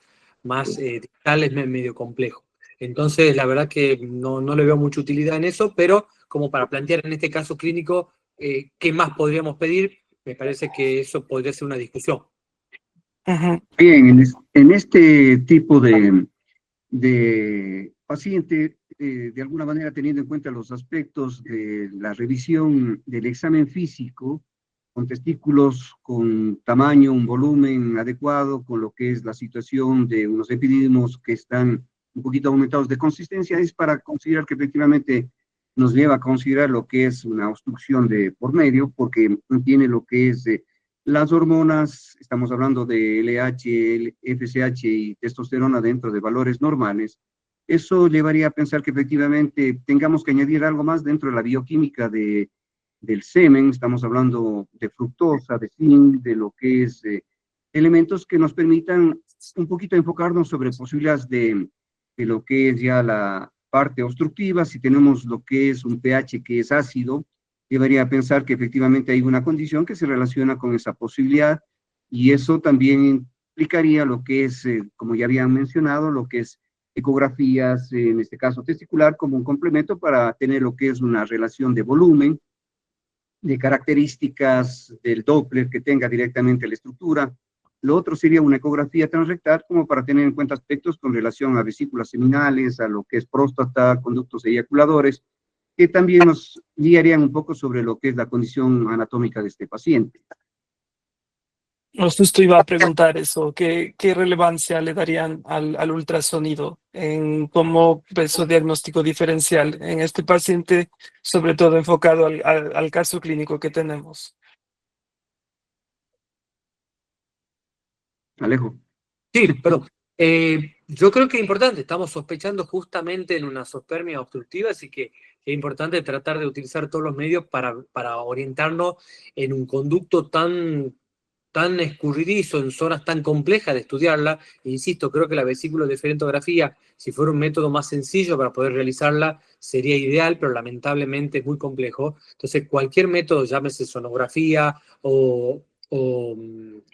distal es medio complejo. Entonces, la verdad que no le veo mucha utilidad en eso, pero como para plantear en este caso clínico qué más podríamos pedir, me parece que eso podría ser una discusión. Bien, en este tipo de paciente, de alguna manera teniendo en cuenta los aspectos de la revisión del examen físico, con testículos con tamaño, un volumen adecuado, con lo que es la situación de unos epididimos que están un poquito aumentados de consistencia, es para considerar que efectivamente nos lleva a considerar lo que es una obstrucción de por medio, porque tiene lo que es las hormonas, estamos hablando de LH, FSH y testosterona dentro de valores normales. Eso llevaría a pensar que efectivamente tengamos que añadir algo más dentro de la bioquímica del semen. Estamos hablando de fructosa, de zinc, de lo que es elementos que nos permitan un poquito enfocarnos sobre posibilidades de lo que es ya la parte obstructiva. Si tenemos lo que es un pH que es ácido, llevaría a pensar que efectivamente hay una condición que se relaciona con esa posibilidad, y eso también implicaría lo que es, como ya habían mencionado, lo que es ecografías, en este caso testicular, como un complemento para tener lo que es una relación de volumen, de características del Doppler que tenga directamente la estructura. Lo otro sería una ecografía transrectal, como para tener en cuenta aspectos con relación a vesículas seminales, a lo que es próstata, conductos eyaculadores, que también nos guiarían un poco sobre lo que es la condición anatómica de este paciente. Justo iba a preguntar eso, ¿qué relevancia le darían al ultrasonido como peso diagnóstico diferencial en este paciente, sobre todo enfocado al caso clínico que tenemos? Alejo. Sí, perdón. Yo creo que es importante, estamos sospechando justamente en una azoospermia obstructiva, así que es importante tratar de utilizar todos los medios para orientarnos en un conducto tan escurridizo, en zonas tan complejas de estudiarla. Insisto, creo que la vesículo-deferentografía, si fuera un método más sencillo para poder realizarla, sería ideal, pero lamentablemente es muy complejo. Entonces, cualquier método, llámese sonografía o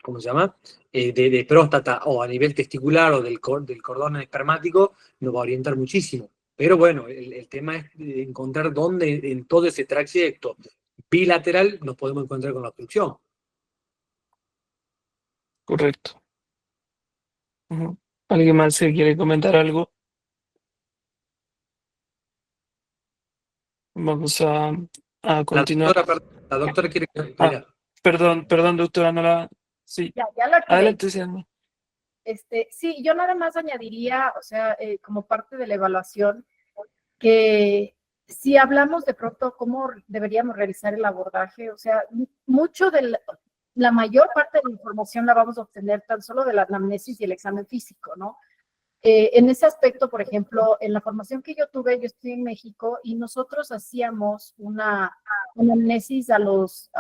¿cómo se llama? De próstata o a nivel testicular o del cordón espermático, nos va a orientar muchísimo. Pero bueno, el tema es encontrar dónde en todo ese trayecto bilateral nos podemos encontrar con la obstrucción. Correcto. ¿Alguien más se quiere comentar algo? Vamos a continuar. La doctora quiere que... Perdón, doctora, no la... Sí, Ya la activé. adelante, Siana. Sí, yo nada más añadiría, o sea, como parte de la evaluación, que si hablamos de pronto cómo deberíamos realizar el abordaje, o sea, la mayor parte de la información la vamos a obtener tan solo de la anamnesis y el examen físico, ¿no? En ese aspecto, por ejemplo, en la formación que yo tuve, yo estoy en México y nosotros hacíamos una anamnesis a los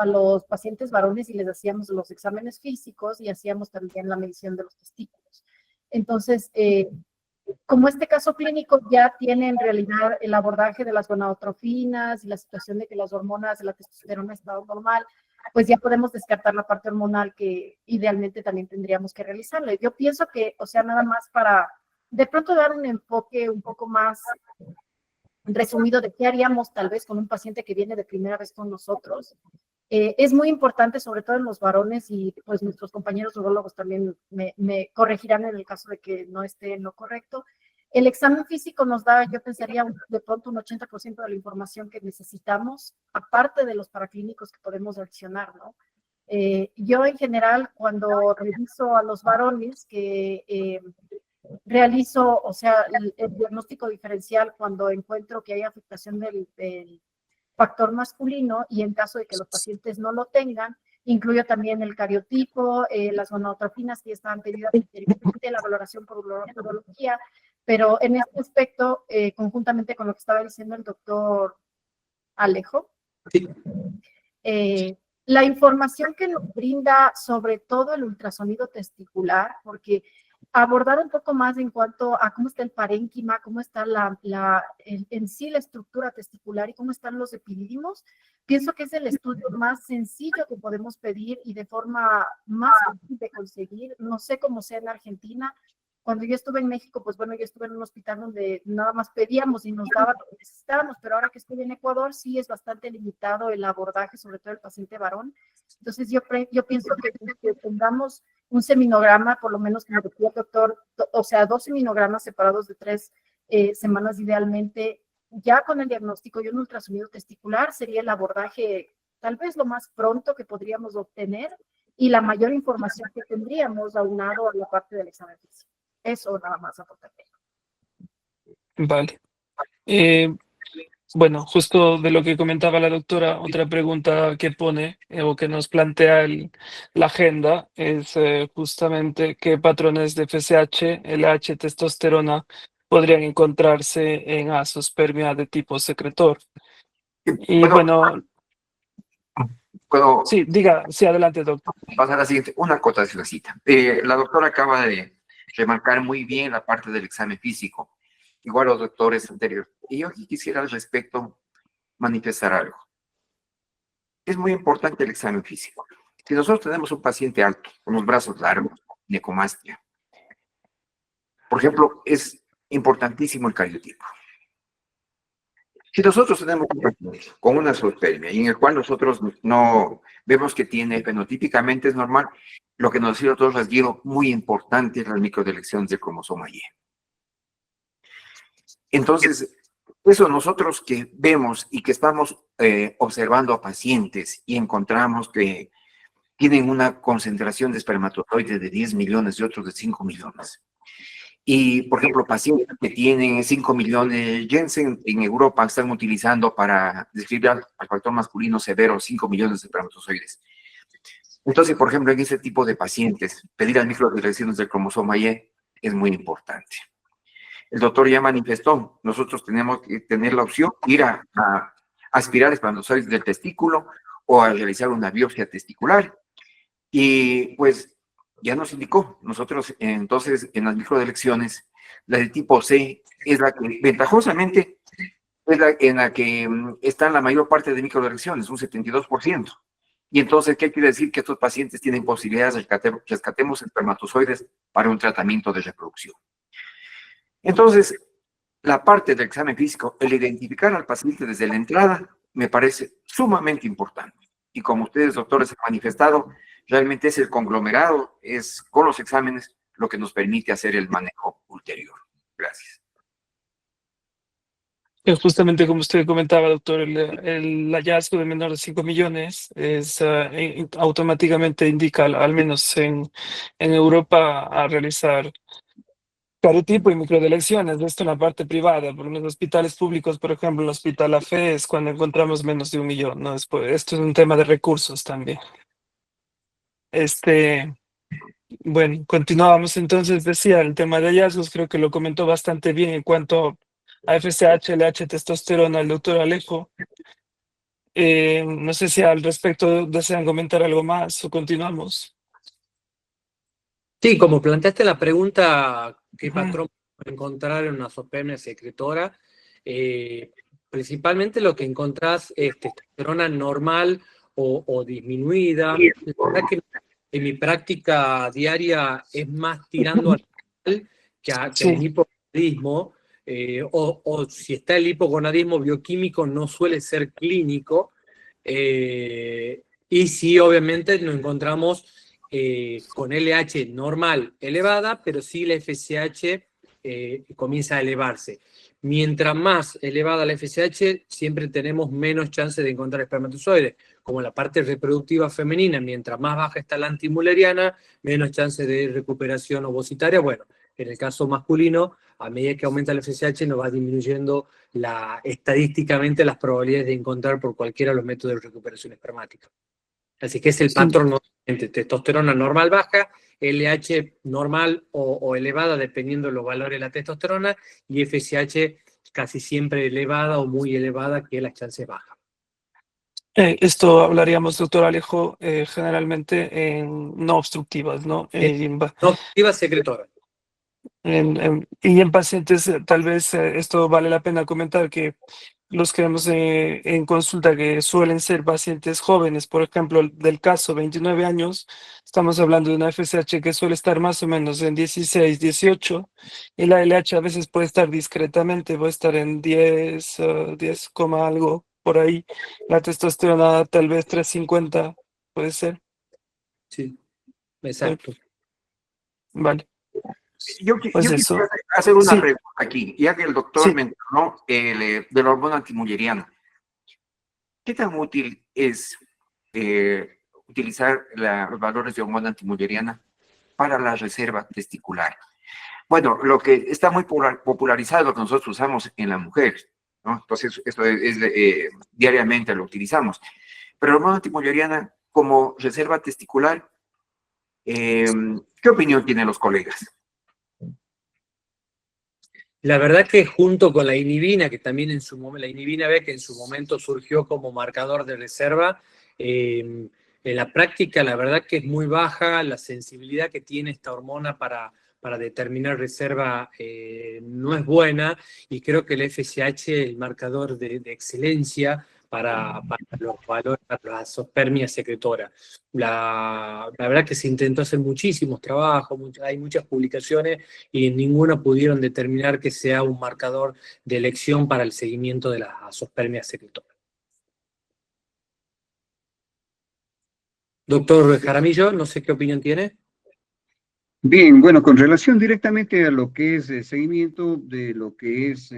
pacientes varones y les hacíamos los exámenes físicos y hacíamos también la medición de los testículos. Entonces, como este caso clínico ya tiene en realidad el abordaje de las gonadotrofinas y la situación de que las hormonas de la testosterona están normal, pues ya podemos descartar la parte hormonal que idealmente también tendríamos que realizarle. Yo pienso que, o sea, nada más para de pronto dar un enfoque un poco más resumido de qué haríamos tal vez con un paciente que viene de primera vez con nosotros. Es muy importante, sobre todo en los varones, y pues nuestros compañeros urólogos también me corregirán en el caso de que no esté en lo correcto. El examen físico nos da, yo pensaría, de pronto un 80% de la información que necesitamos, aparte de los paraclínicos que podemos reaccionar, ¿no? Yo en general, cuando reviso a los varones que realizo, o sea, el diagnóstico diferencial cuando encuentro que hay afectación del factor masculino, y en caso de que los pacientes no lo tengan, incluyo también el cariotipo, las gonadotrofinas que estaban pedidas anteriormente, la valoración por urología, pero en este aspecto, conjuntamente con lo que estaba diciendo el doctor Alejo, sí. La información que nos brinda sobre todo el ultrasonido testicular, porque abordar un poco más en cuanto a cómo está el parénquima, cómo está en sí la estructura testicular y cómo están los epidídimos. Pienso que es el estudio más sencillo que podemos pedir y de forma más fácil de conseguir. No sé cómo sea en Argentina. Cuando yo estuve en México, pues bueno, yo estuve en un hospital donde nada más pedíamos y nos daban lo que necesitábamos, pero ahora que estoy en Ecuador sí es bastante limitado el abordaje, sobre todo el paciente varón. Entonces yo pienso que tengamos un seminograma, por lo menos como decía el doctor, o sea, 2 seminogramas separados de 3 semanas idealmente, ya con el diagnóstico y un ultrasonido testicular sería el abordaje tal vez lo más pronto que podríamos obtener y la mayor información que tendríamos aunado a la parte del examen físico. Eso nada más aportaré. Vale. Bueno, justo de lo que comentaba la doctora, otra pregunta que pone o que nos plantea la agenda es justamente qué patrones de FSH, LH, testosterona podrían encontrarse en azoospermia de tipo secretor. Y bueno, Puedo sí, diga, sí, adelante, doctor. pasar a la siguiente, una acotacióncita. La doctora acaba de remarcar muy bien la parte del examen físico, igual los doctores anteriores. Y yo aquí quisiera al respecto manifestar algo. Es muy importante el examen físico. Si nosotros tenemos un paciente alto, con los brazos largos, necomastia, por ejemplo, es importantísimo el cariotipo. Si nosotros tenemos un paciente con una zoospermia y en el cual nosotros no vemos que tiene fenotípicamente es normal, lo que nos sirve a todos rasguido muy importante es las microdeleciones del cromosoma Y. Entonces, eso nosotros que vemos y que estamos observando a pacientes y encontramos que tienen una concentración de espermatozoides de 10 millones y otros de 5 millones. Y, por ejemplo, pacientes que tienen 5 millones, Jensen en Europa están utilizando para describir al factor masculino severo 5 millones de espermatozoides. Entonces, por ejemplo, en ese tipo de pacientes, pedir las microdeleciones del cromosoma Y es muy importante. El doctor ya manifestó, nosotros tenemos que tener la opción de ir a aspirar espermatozoides del testículo o a realizar una biopsia testicular. Y pues ya nos indicó, nosotros entonces en las microdelecciones, la de tipo C es la que ventajosamente es la en la que están la mayor parte de microdelecciones, un 72%. Y entonces, ¿qué quiere decir? Que estos pacientes tienen posibilidades de rescatemos espermatozoides para un tratamiento de reproducción. Entonces, la parte del examen físico, el identificar al paciente desde la entrada, me parece sumamente importante. Y como ustedes, doctores, han manifestado, realmente es el conglomerado, es con los exámenes lo que nos permite hacer el manejo ulterior. Gracias. Justamente como usted comentaba, doctor, el hallazgo de menor de 5 millones automáticamente indica, al menos en Europa, a realizar cariotipo y microdelecciones. Esto en la parte privada, por los hospitales públicos, por ejemplo, el Hospital AFE es cuando encontramos menos de 1 millón, ¿no? Esto es un tema de recursos también. Bueno, continuábamos entonces, decía, el tema de hallazgos, creo que lo comentó bastante bien en cuanto a FSH, LH, testosterona, el doctor Alejo. No sé si al respecto desean comentar algo más o continuamos. Sí, como planteaste la pregunta, ¿qué patrón encontrar en una zoospermia secretora? Principalmente lo que encontrás es testosterona normal o disminuida. La verdad que en mi práctica diaria es más tirando al que a un hipogonadismo, o si está el hipogonadismo bioquímico no suele ser clínico, y sí, obviamente nos encontramos con LH normal elevada, pero sí la FSH comienza a elevarse. Mientras más elevada la FSH, siempre tenemos menos chance de encontrar espermatozoides. Como la parte reproductiva femenina, mientras más baja está la antimuleriana, menos chance de recuperación ovocitaria. Bueno, en el caso masculino, a medida que aumenta la FSH, nos va disminuyendo estadísticamente las probabilidades de encontrar por cualquiera de los métodos de recuperación espermática. Así que es el patrón entre testosterona normal baja, LH normal o elevada, dependiendo de los valores de la testosterona, y FSH casi siempre elevada o muy elevada, que la chance baja. Esto hablaríamos, doctor Alejo, generalmente en no obstructivas, ¿no? No obstructiva secretora. Y en pacientes, tal vez esto vale la pena comentar que los que vemos en consulta que suelen ser pacientes jóvenes, por ejemplo, del caso 29 años, estamos hablando de una FSH que suele estar más o menos en 16, 18, y la LH a veces puede estar discretamente, puede estar en 10, 10, algo por ahí. La testosterona tal vez 350, puede ser. Sí, exacto. Vale, Yo pues quisiera eso. hacer una Sí, pregunta aquí, ya que el doctor sí. mencionó de la hormona antimulleriana. ¿Qué tan útil es utilizar los valores de hormona antimulleriana para la reserva testicular? Bueno, lo que está muy popularizado, lo que nosotros usamos en la mujer, ¿no? Entonces, esto diariamente lo utilizamos. Pero la hormona antimulleriana como reserva testicular, ¿qué opinión tienen los colegas? La verdad que junto con la inhibina, que también en su momento, la inhibina B, que en su momento surgió como marcador de reserva, en la práctica la verdad que es muy baja la sensibilidad que tiene esta hormona para determinar reserva, no es buena, y creo que el FSH, el marcador de excelencia para los valores, para la azoospermia secretora. La verdad que se intentó hacer muchísimos trabajos, hay muchas publicaciones, y en ninguna pudieron determinar que sea un marcador de elección para el seguimiento de las azoospermias secretoras. Doctor Jaramillo, no sé qué opinión tiene. Bien, bueno, con relación directamente a lo que es el seguimiento de lo que es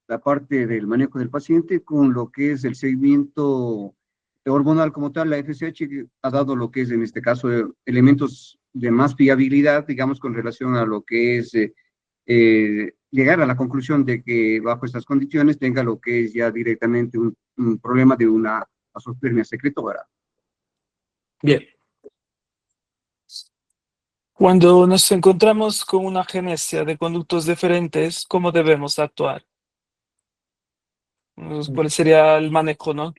la parte del manejo del paciente con lo que es el seguimiento hormonal como tal, la FSH ha dado lo que es en este caso elementos de más fiabilidad, digamos, con relación a lo que es llegar a la conclusión de que bajo estas condiciones tenga lo que es ya directamente un problema de una azoospermia secretora. Bien. Cuando nos encontramos con una agenesia de conductos deferentes, ¿cómo debemos actuar? ¿Cuál sería el manejo, no?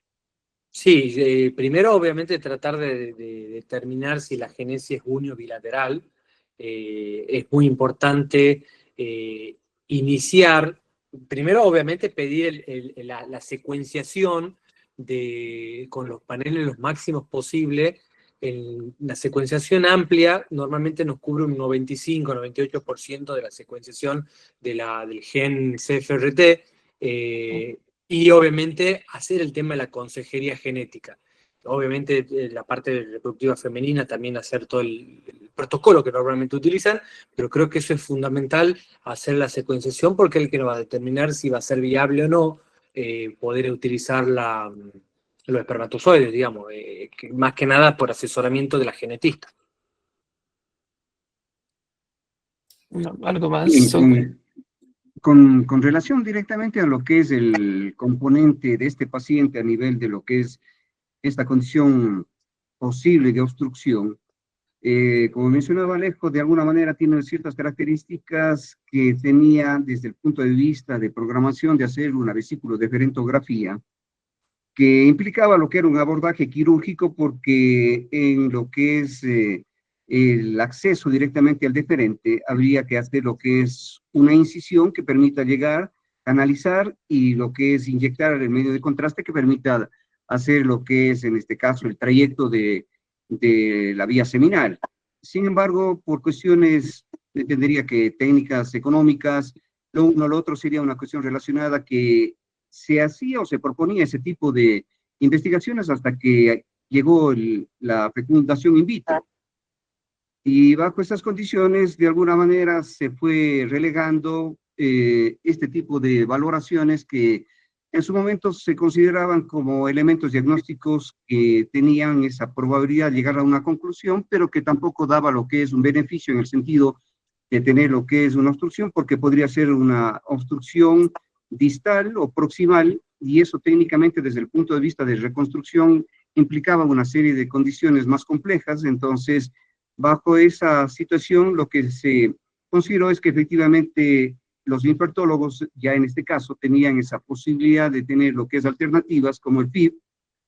Sí, primero obviamente tratar de determinar si la agenesia es uni o bilateral. Es muy importante iniciar, primero obviamente pedir la secuenciación con los paneles los máximos posibles. La secuenciación amplia normalmente nos cubre un 95-98% de la secuenciación del gen CFRT, y obviamente hacer el tema de la consejería genética. Obviamente la parte reproductiva femenina también hacer todo el protocolo que normalmente utilizan, pero creo que eso es fundamental, hacer la secuenciación, porque es el que nos va a determinar si va a ser viable o no poder utilizar los espermatozoides, digamos, más que nada por asesoramiento de la genetista. No, ¿algo más? Bien, con relación directamente a lo que es el componente de este paciente a nivel de lo que es esta condición posible de obstrucción, como mencionaba Alejo, de alguna manera tiene ciertas características que tenía desde el punto de vista de programación de hacer una vesículo deferentografía, que implicaba lo que era un abordaje quirúrgico, porque en lo que es el acceso directamente al deferente, habría que hacer lo que es una incisión que permita llegar, canalizar, y lo que es inyectar el medio de contraste que permita hacer lo que es, en este caso, el trayecto de la vía seminal. Sin embargo, por cuestiones, entendería que técnicas económicas, lo uno, lo otro sería una cuestión relacionada que se hacía o se proponía ese tipo de investigaciones hasta que llegó la fecundación in vitro. Y bajo estas condiciones, de alguna manera, se fue relegando este tipo de valoraciones que en su momento se consideraban como elementos diagnósticos que tenían esa probabilidad de llegar a una conclusión, pero que tampoco daba lo que es un beneficio en el sentido de tener lo que es una obstrucción, porque podría ser una obstrucción distal o proximal, y eso técnicamente desde el punto de vista de reconstrucción implicaba una serie de condiciones más complejas. Entonces, bajo esa situación, lo que se consideró es que efectivamente los infertólogos, ya en este caso, tenían esa posibilidad de tener lo que es alternativas como el PIB,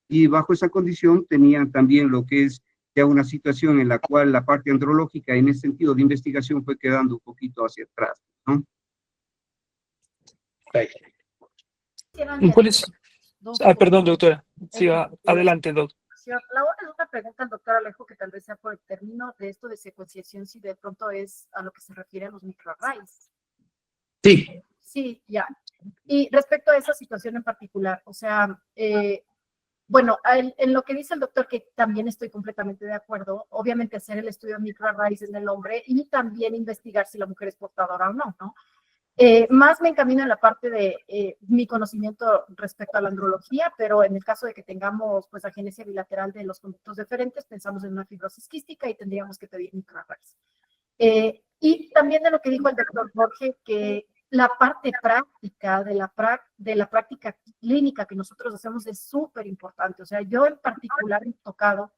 y bajo esa condición tenían también lo que es ya una situación en la cual la parte andrológica en ese sentido de investigación fue quedando un poquito hacia atrás, ¿no? ¿Cuál es? Perdón, doctora. Sí, adelante, doctor. La otra pregunta al doctor Alejo, que tal vez sea por el término de esto de secuenciación, si de pronto es a lo que se refiere a los microarrays. Sí. Sí, ya. Y respecto a esa situación en particular, o sea, bueno, en lo que dice el doctor, que también estoy completamente de acuerdo, obviamente hacer el estudio de microarrays en el hombre y también investigar si la mujer es portadora o no, ¿no? Más me encamino en la parte de mi conocimiento respecto a la andrología, pero en el caso de que tengamos pues agenesia bilateral de los conductos deferentes, pensamos en una fibrosis quística y tendríamos que pedir microarrays. Y también de lo que dijo el doctor Jorge, que la parte práctica de la práctica clínica que nosotros hacemos es súper importante. O sea, yo en particular he tocado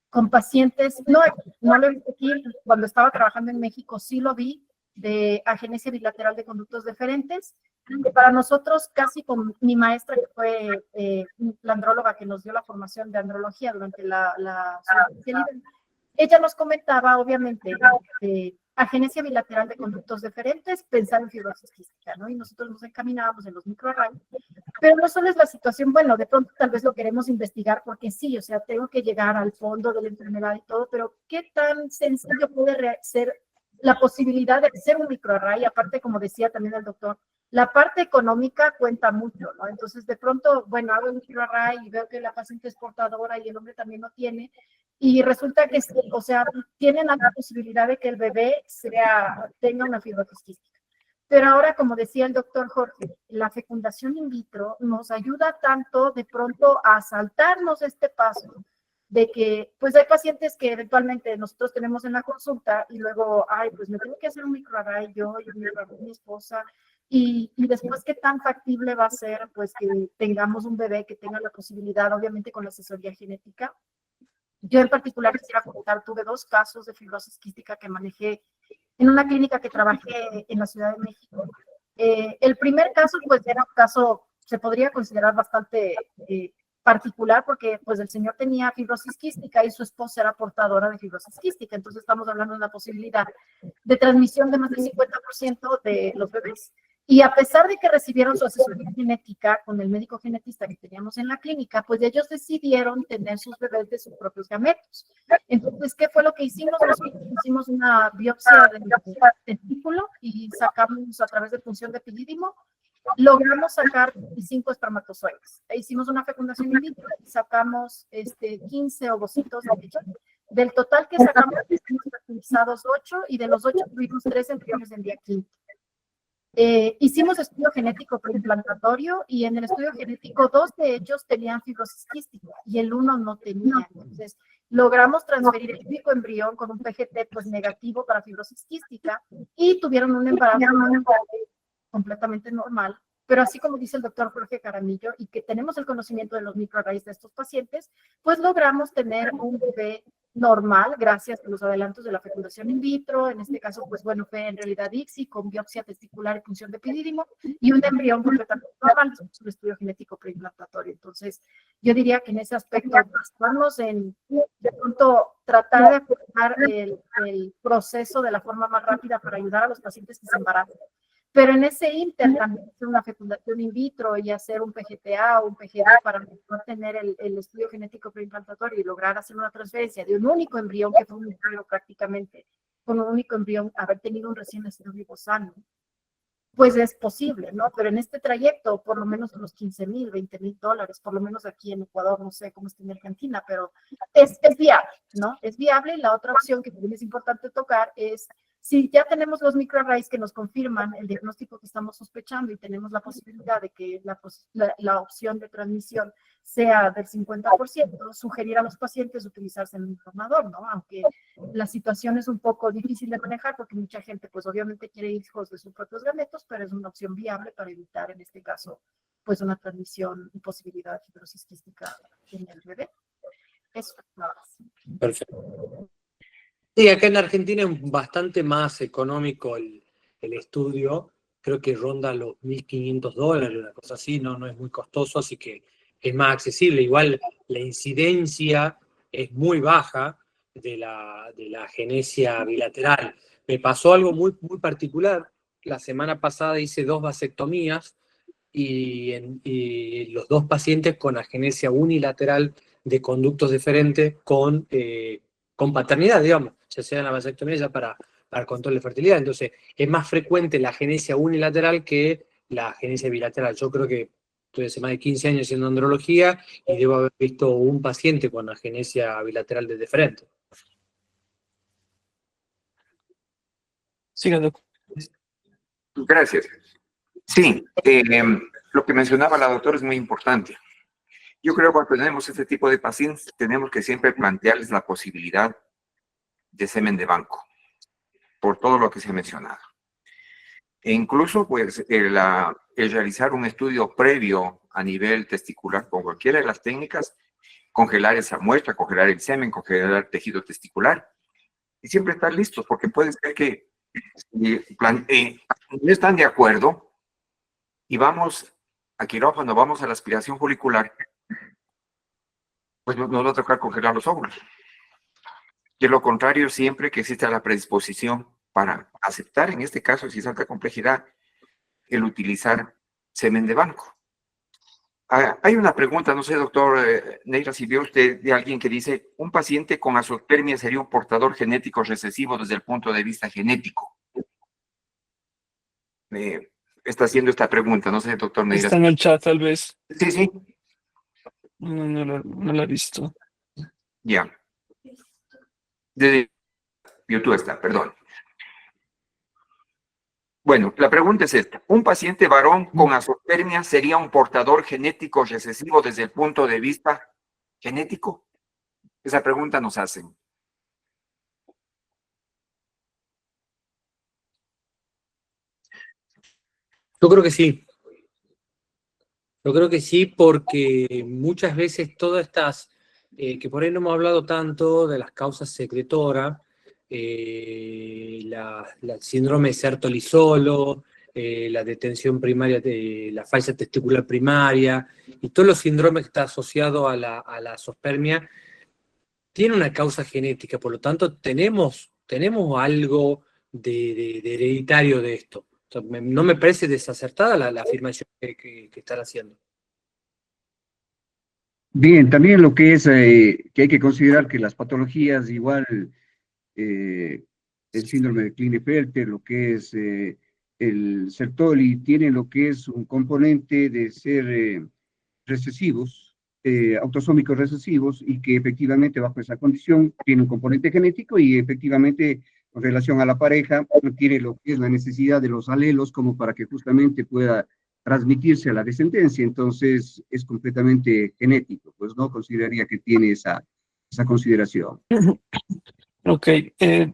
con pacientes, no lo he visto aquí, cuando estaba trabajando en México sí lo vi, de agenesia bilateral de conductos deferentes, que para nosotros, casi con mi maestra, que fue la andróloga que nos dio la formación de andrología durante la especialidad, ella nos comentaba, obviamente, agenesia bilateral de conductos deferentes, pensar en fibrosis quística, ¿no? Y nosotros nos encaminábamos en los microarrays, pero no solo es la situación, bueno, de pronto tal vez lo queremos investigar porque sí, o sea, tengo que llegar al fondo de la enfermedad y todo, pero ¿qué tan sencillo puede ser la posibilidad de hacer un microarray? Aparte, como decía también el doctor, la parte económica cuenta mucho, ¿no? Entonces, de pronto, bueno, hago un microarray y veo que la paciente es portadora y el hombre también lo tiene, y resulta que, o sea, tienen la posibilidad de que el bebé tenga una fibrosis quística. Pero ahora, como decía el doctor Jorge, la fecundación in vitro nos ayuda tanto de pronto a saltarnos este paso de que, pues hay pacientes que eventualmente nosotros tenemos en la consulta y luego, ay, pues me tengo que hacer un microarray yo y mi esposa, y después, ¿qué tan factible va a ser, pues, que tengamos un bebé que tenga la posibilidad, obviamente con la asesoría genética? Yo en particular quisiera contar, tuve 2 casos de fibrosis quística que manejé en una clínica que trabajé en la Ciudad de México. El primer caso, pues, era un caso, se podría considerar bastante particular, porque pues el señor tenía fibrosis quística y su esposa era portadora de fibrosis quística. Entonces estamos hablando de una posibilidad de transmisión de más del 50% de los bebés. Y a pesar de que recibieron su asesoría genética con el médico genetista que teníamos en la clínica, pues ellos decidieron tener sus bebés de sus propios gametos. Entonces, ¿qué fue lo que hicimos? Nosotros hicimos una biopsia del testículo y sacamos a través de punción de epidídimo. Logramos sacar 5 espermatozoides. Hicimos una fecundación in vitro y sacamos 15 ovocitos de leche. Del total que sacamos, hicimos fertilizados 8 y de los 8 tuvimos 3 embriones en día 15. Hicimos estudio genético preimplantatorio y en el estudio genético 2 de ellos tenían fibrosis quística y el 1 no tenía. Entonces, logramos transferir el único embrión con un PGT pues negativo para fibrosis quística y tuvieron un embarazo completamente normal, pero así como dice el doctor Jorge Jaramillo y que tenemos el conocimiento de los microarrays de estos pacientes, pues logramos tener un bebé normal gracias a los adelantos de la fecundación in vitro. En este caso, pues bueno, fue en realidad ICSI con biopsia testicular y punción de epidídimo y un embrión completamente normal, es un estudio genético preimplantatorio. Entonces, yo diría que en ese aspecto estamos en, de pronto, tratar de acortar el proceso de la forma más rápida para ayudar a los pacientes que se embarazan. Pero en ese inter también hacer una fecundación in vitro y hacer un PGTA o un PGD para poder tener el estudio genético preimplantatorio y lograr hacer una transferencia de un único embrión, que fue un embrión prácticamente, con un único embrión, haber tenido un recién nacido vivo sano, pues es posible, ¿no? Pero en este trayecto, por lo menos unos $15,000, $20,000, por lo menos aquí en Ecuador, no sé cómo está en Argentina, pero es viable, ¿no? Es viable. Y la otra opción que también es importante tocar es, si ya tenemos los microarrays que nos confirman el diagnóstico que estamos sospechando y tenemos la posibilidad de que la opción de transmisión sea del 50%, sugerir a los pacientes utilizarse en un informador, ¿no? Aunque la situación es un poco difícil de manejar porque mucha gente pues obviamente quiere hijos de sus propios gametos, pero es una opción viable para evitar en este caso pues una transmisión y posibilidad de fibrosis quística en el bebé. Eso, nada más. Perfecto. Sí, acá en Argentina es bastante más económico el estudio, creo que ronda los $1.500, una cosa así, no es muy costoso, así que es más accesible. Igual la incidencia es muy baja, de la agenesia bilateral. Me pasó algo muy, muy particular. La semana pasada hice 2 vasectomías y los 2 pacientes con agenesia unilateral de conductos deferentes con paternidad, digamos, ya sea la vasectomía ya para control de fertilidad. Entonces, es más frecuente la agenesia unilateral que la agenesia bilateral. Yo creo que estoy hace más de 15 años haciendo andrología y debo haber visto un paciente con agenesia bilateral de deferente. Siga, doctor. Gracias. Sí, lo que mencionaba la doctora es muy importante. Yo creo que cuando tenemos este tipo de pacientes, tenemos que siempre plantearles la posibilidad de semen de banco, por todo lo que se ha mencionado. E incluso, pues, el realizar un estudio previo a nivel testicular con cualquiera de las técnicas, congelar esa muestra, congelar el semen, congelar el tejido testicular, y siempre estar listos, porque puede ser que no están de acuerdo y vamos a quirófano, vamos a la aspiración folicular, pues nos va a tocar congelar los óvulos. De lo contrario, siempre que exista la predisposición para aceptar, en este caso, si es alta complejidad, el utilizar semen de banco. Hay una pregunta, no sé, doctor Neira, si vio usted de alguien que dice, un paciente con azoospermia sería un portador genético recesivo desde el punto de vista genético. Está haciendo esta pregunta, no sé, doctor Neira. Está en el chat, tal vez. Sí, sí. No la he visto. Ya. Desde YouTube está, perdón. Bueno, la pregunta es esta. ¿Un paciente varón con azoospermia sería un portador genético recesivo desde el punto de vista genético? Esa pregunta nos hacen. Yo creo que sí. Yo creo que sí, porque muchas veces todas estas, que por ahí no hemos hablado tanto de las causas secretoras, la síndrome de Sertoli-Solo, la detención primaria de la falla testicular primaria, y todos los síndromes que están asociados a la azoospermia, tiene una causa genética, por lo tanto tenemos algo de hereditario de esto. O sea, no me parece desacertada la afirmación que están haciendo. Bien, también lo que es que hay que considerar que las patologías, igual el síndrome de Klinefelter, lo que es el Sertoli, tienen lo que es un componente de ser recesivos, autosómicos recesivos, y que efectivamente bajo esa condición tiene un componente genético y efectivamente con relación a la pareja tiene lo que es la necesidad de los alelos como para que justamente pueda transmitirse a la descendencia. Entonces es completamente genético, pues no consideraría que tiene esa consideración. Ok,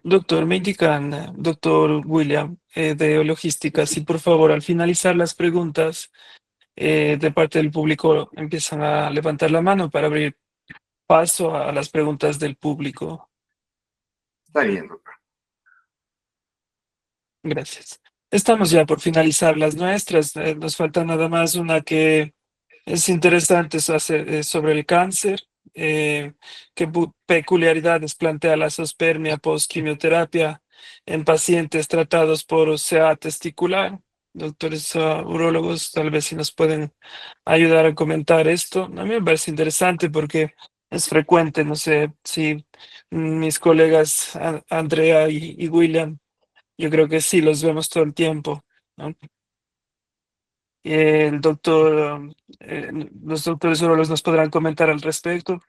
doctor, me indican, doctor William, de logística, si por favor al finalizar las preguntas de parte del público empiezan a levantar la mano para abrir paso a las preguntas del público. Está bien, doctor. Gracias. Estamos ya por finalizar las nuestras. Nos falta nada más una que es interesante sobre el cáncer. ¿Qué peculiaridades plantea la azoospermia post-quimioterapia en pacientes tratados por CA testicular? Doctores urólogos, tal vez si nos pueden ayudar a comentar esto. A mí me parece interesante porque es frecuente, no sé si mis colegas Andrea y William, yo creo que sí, los vemos todo el tiempo, ¿no? El doctor, los doctores urólogos nos podrán comentar al respecto.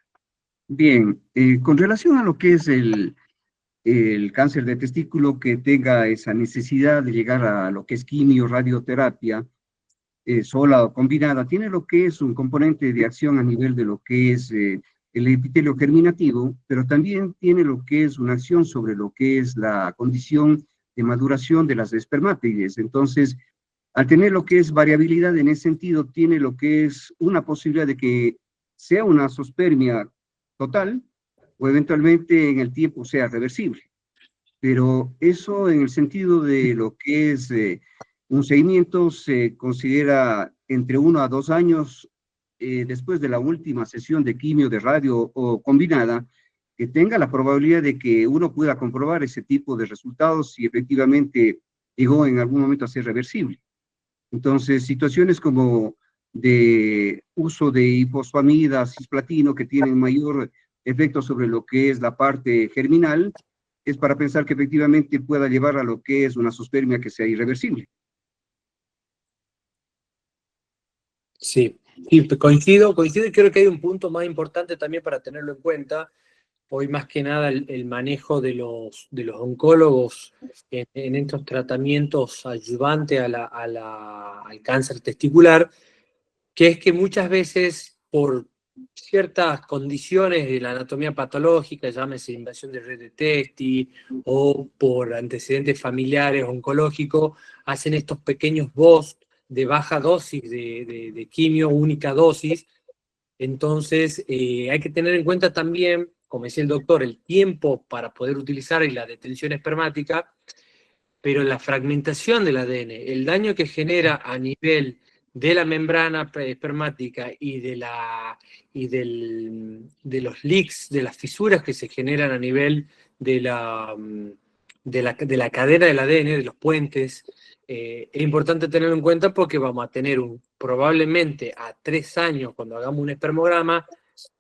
Bien, con relación a lo que es el cáncer de testículo que tenga esa necesidad de llegar a lo que es quimio, radioterapia, sola o combinada, tiene lo que es un componente de acción a nivel de lo que es el epitelio germinativo, pero también tiene lo que es una acción sobre lo que es la condición de maduración de las espermátides. Entonces, al tener lo que es variabilidad en ese sentido, tiene lo que es una posibilidad de que sea una azoospermia total o eventualmente en el tiempo sea reversible. Pero eso en el sentido de lo que es un seguimiento se considera entre 1 a 2 años después de la última sesión de quimio, de radio o combinada, que tenga la probabilidad de que uno pueda comprobar ese tipo de resultados si efectivamente llegó en algún momento a ser reversible. Entonces, situaciones como de uso de ifosfamida, cisplatino, que tienen mayor efecto sobre lo que es la parte germinal, es para pensar que efectivamente pueda llevar a lo que es una zoospermia que sea irreversible. Sí, sí, coincido y creo que hay un punto más importante también para tenerlo en cuenta. Hoy más que nada el manejo de los oncólogos en estos tratamientos ayudantes al cáncer testicular, que es que muchas veces por ciertas condiciones de la anatomía patológica, llámese invasión de red de Testi o por antecedentes familiares oncológicos, hacen estos pequeños BOS de baja dosis de quimio, única dosis. Entonces, hay que tener en cuenta también, como decía el doctor, el tiempo para poder utilizar y la detención espermática, pero la fragmentación del ADN, el daño que genera a nivel de la membrana espermática y de los leaks, de las fisuras que se generan a nivel de la cadena del ADN, de los puentes, es importante tenerlo en cuenta porque vamos a tener probablemente a 3 años, cuando hagamos un espermograma,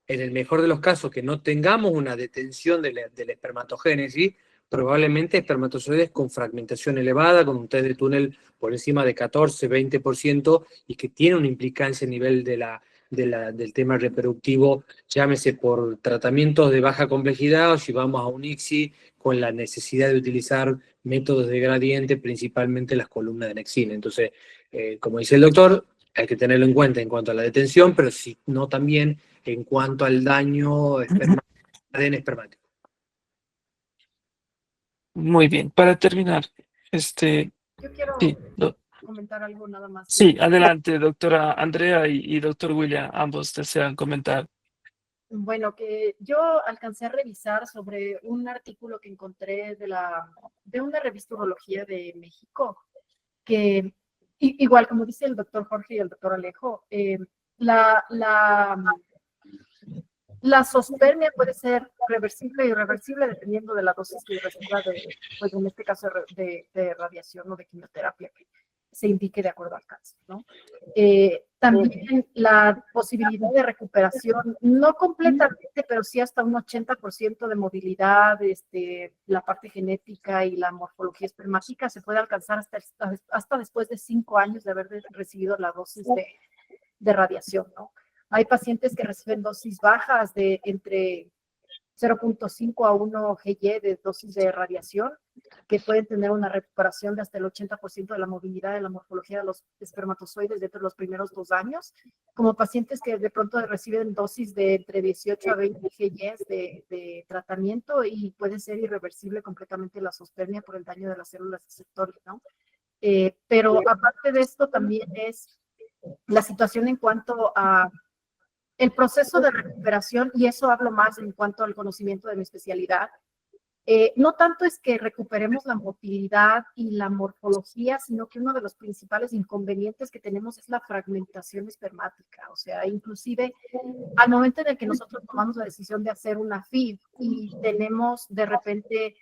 en el mejor de los casos, que no tengamos una detención de la espermatogénesis, probablemente espermatozoides con fragmentación elevada, con un test de túnel por encima de 14-20%, y que tiene una implicancia a nivel del tema reproductivo, llámese por tratamientos de baja complejidad o si vamos a un ICSI con la necesidad de utilizar métodos de gradiente, principalmente las columnas de Nexina. Entonces, como dice el doctor, hay que tenerlo en cuenta en cuanto a la detención, pero si no también en cuanto al daño ADN espermático. Muy bien, para terminar, Yo quiero sí, comentar algo nada más. sí, adelante, doctora Andrea y doctor William, ambos desean comentar. Bueno, que yo alcancé a revisar sobre un artículo que encontré de una revista Urología de México, que igual como dice el doctor Jorge y el doctor Alejo, la zoospermia puede ser reversible e irreversible dependiendo de la dosis que reciba pues en este caso de radiación o de quimioterapia que se indique de acuerdo al cáncer, ¿no? También la posibilidad de recuperación, no completamente, pero sí hasta un 80% de movilidad, la parte genética y la morfología espermática se puede alcanzar hasta después de 5 años de haber recibido la dosis de radiación, ¿no? Hay pacientes que reciben dosis bajas de entre 0.5 a 1 GY de dosis de radiación, que pueden tener una recuperación de hasta el 80% de la movilidad de la morfología de los espermatozoides dentro de los primeros 2 años, como pacientes que de pronto reciben dosis de entre 18 a 20 GY de tratamiento y puede ser irreversible completamente la zoospermia por el daño de las células receptores, ¿no? Pero aparte de esto también es la situación en cuanto a el proceso de recuperación, y eso hablo más en cuanto al conocimiento de mi especialidad. No tanto es que recuperemos la motilidad y la morfología, sino que uno de los principales inconvenientes que tenemos es la fragmentación espermática. O sea, inclusive al momento en el que nosotros tomamos la decisión de hacer una FIV y tenemos de repente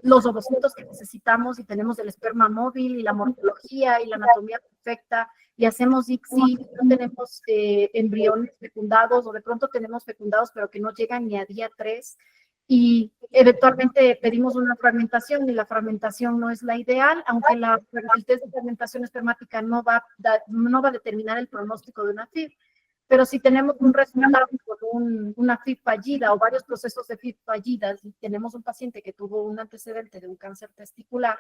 los ovocitos que necesitamos y tenemos el esperma móvil y la morfología y la anatomía perfecta, y hacemos ICSI, no tenemos embriones fecundados, o de pronto tenemos fecundados pero que no llegan ni a día 3, y eventualmente pedimos una fragmentación y la fragmentación no es la ideal, aunque el test de fragmentación espermática no va a determinar el pronóstico de una FIV. Pero si tenemos un resultado con una FIV fallida o varios procesos de FIV fallidas y tenemos un paciente que tuvo un antecedente de un cáncer testicular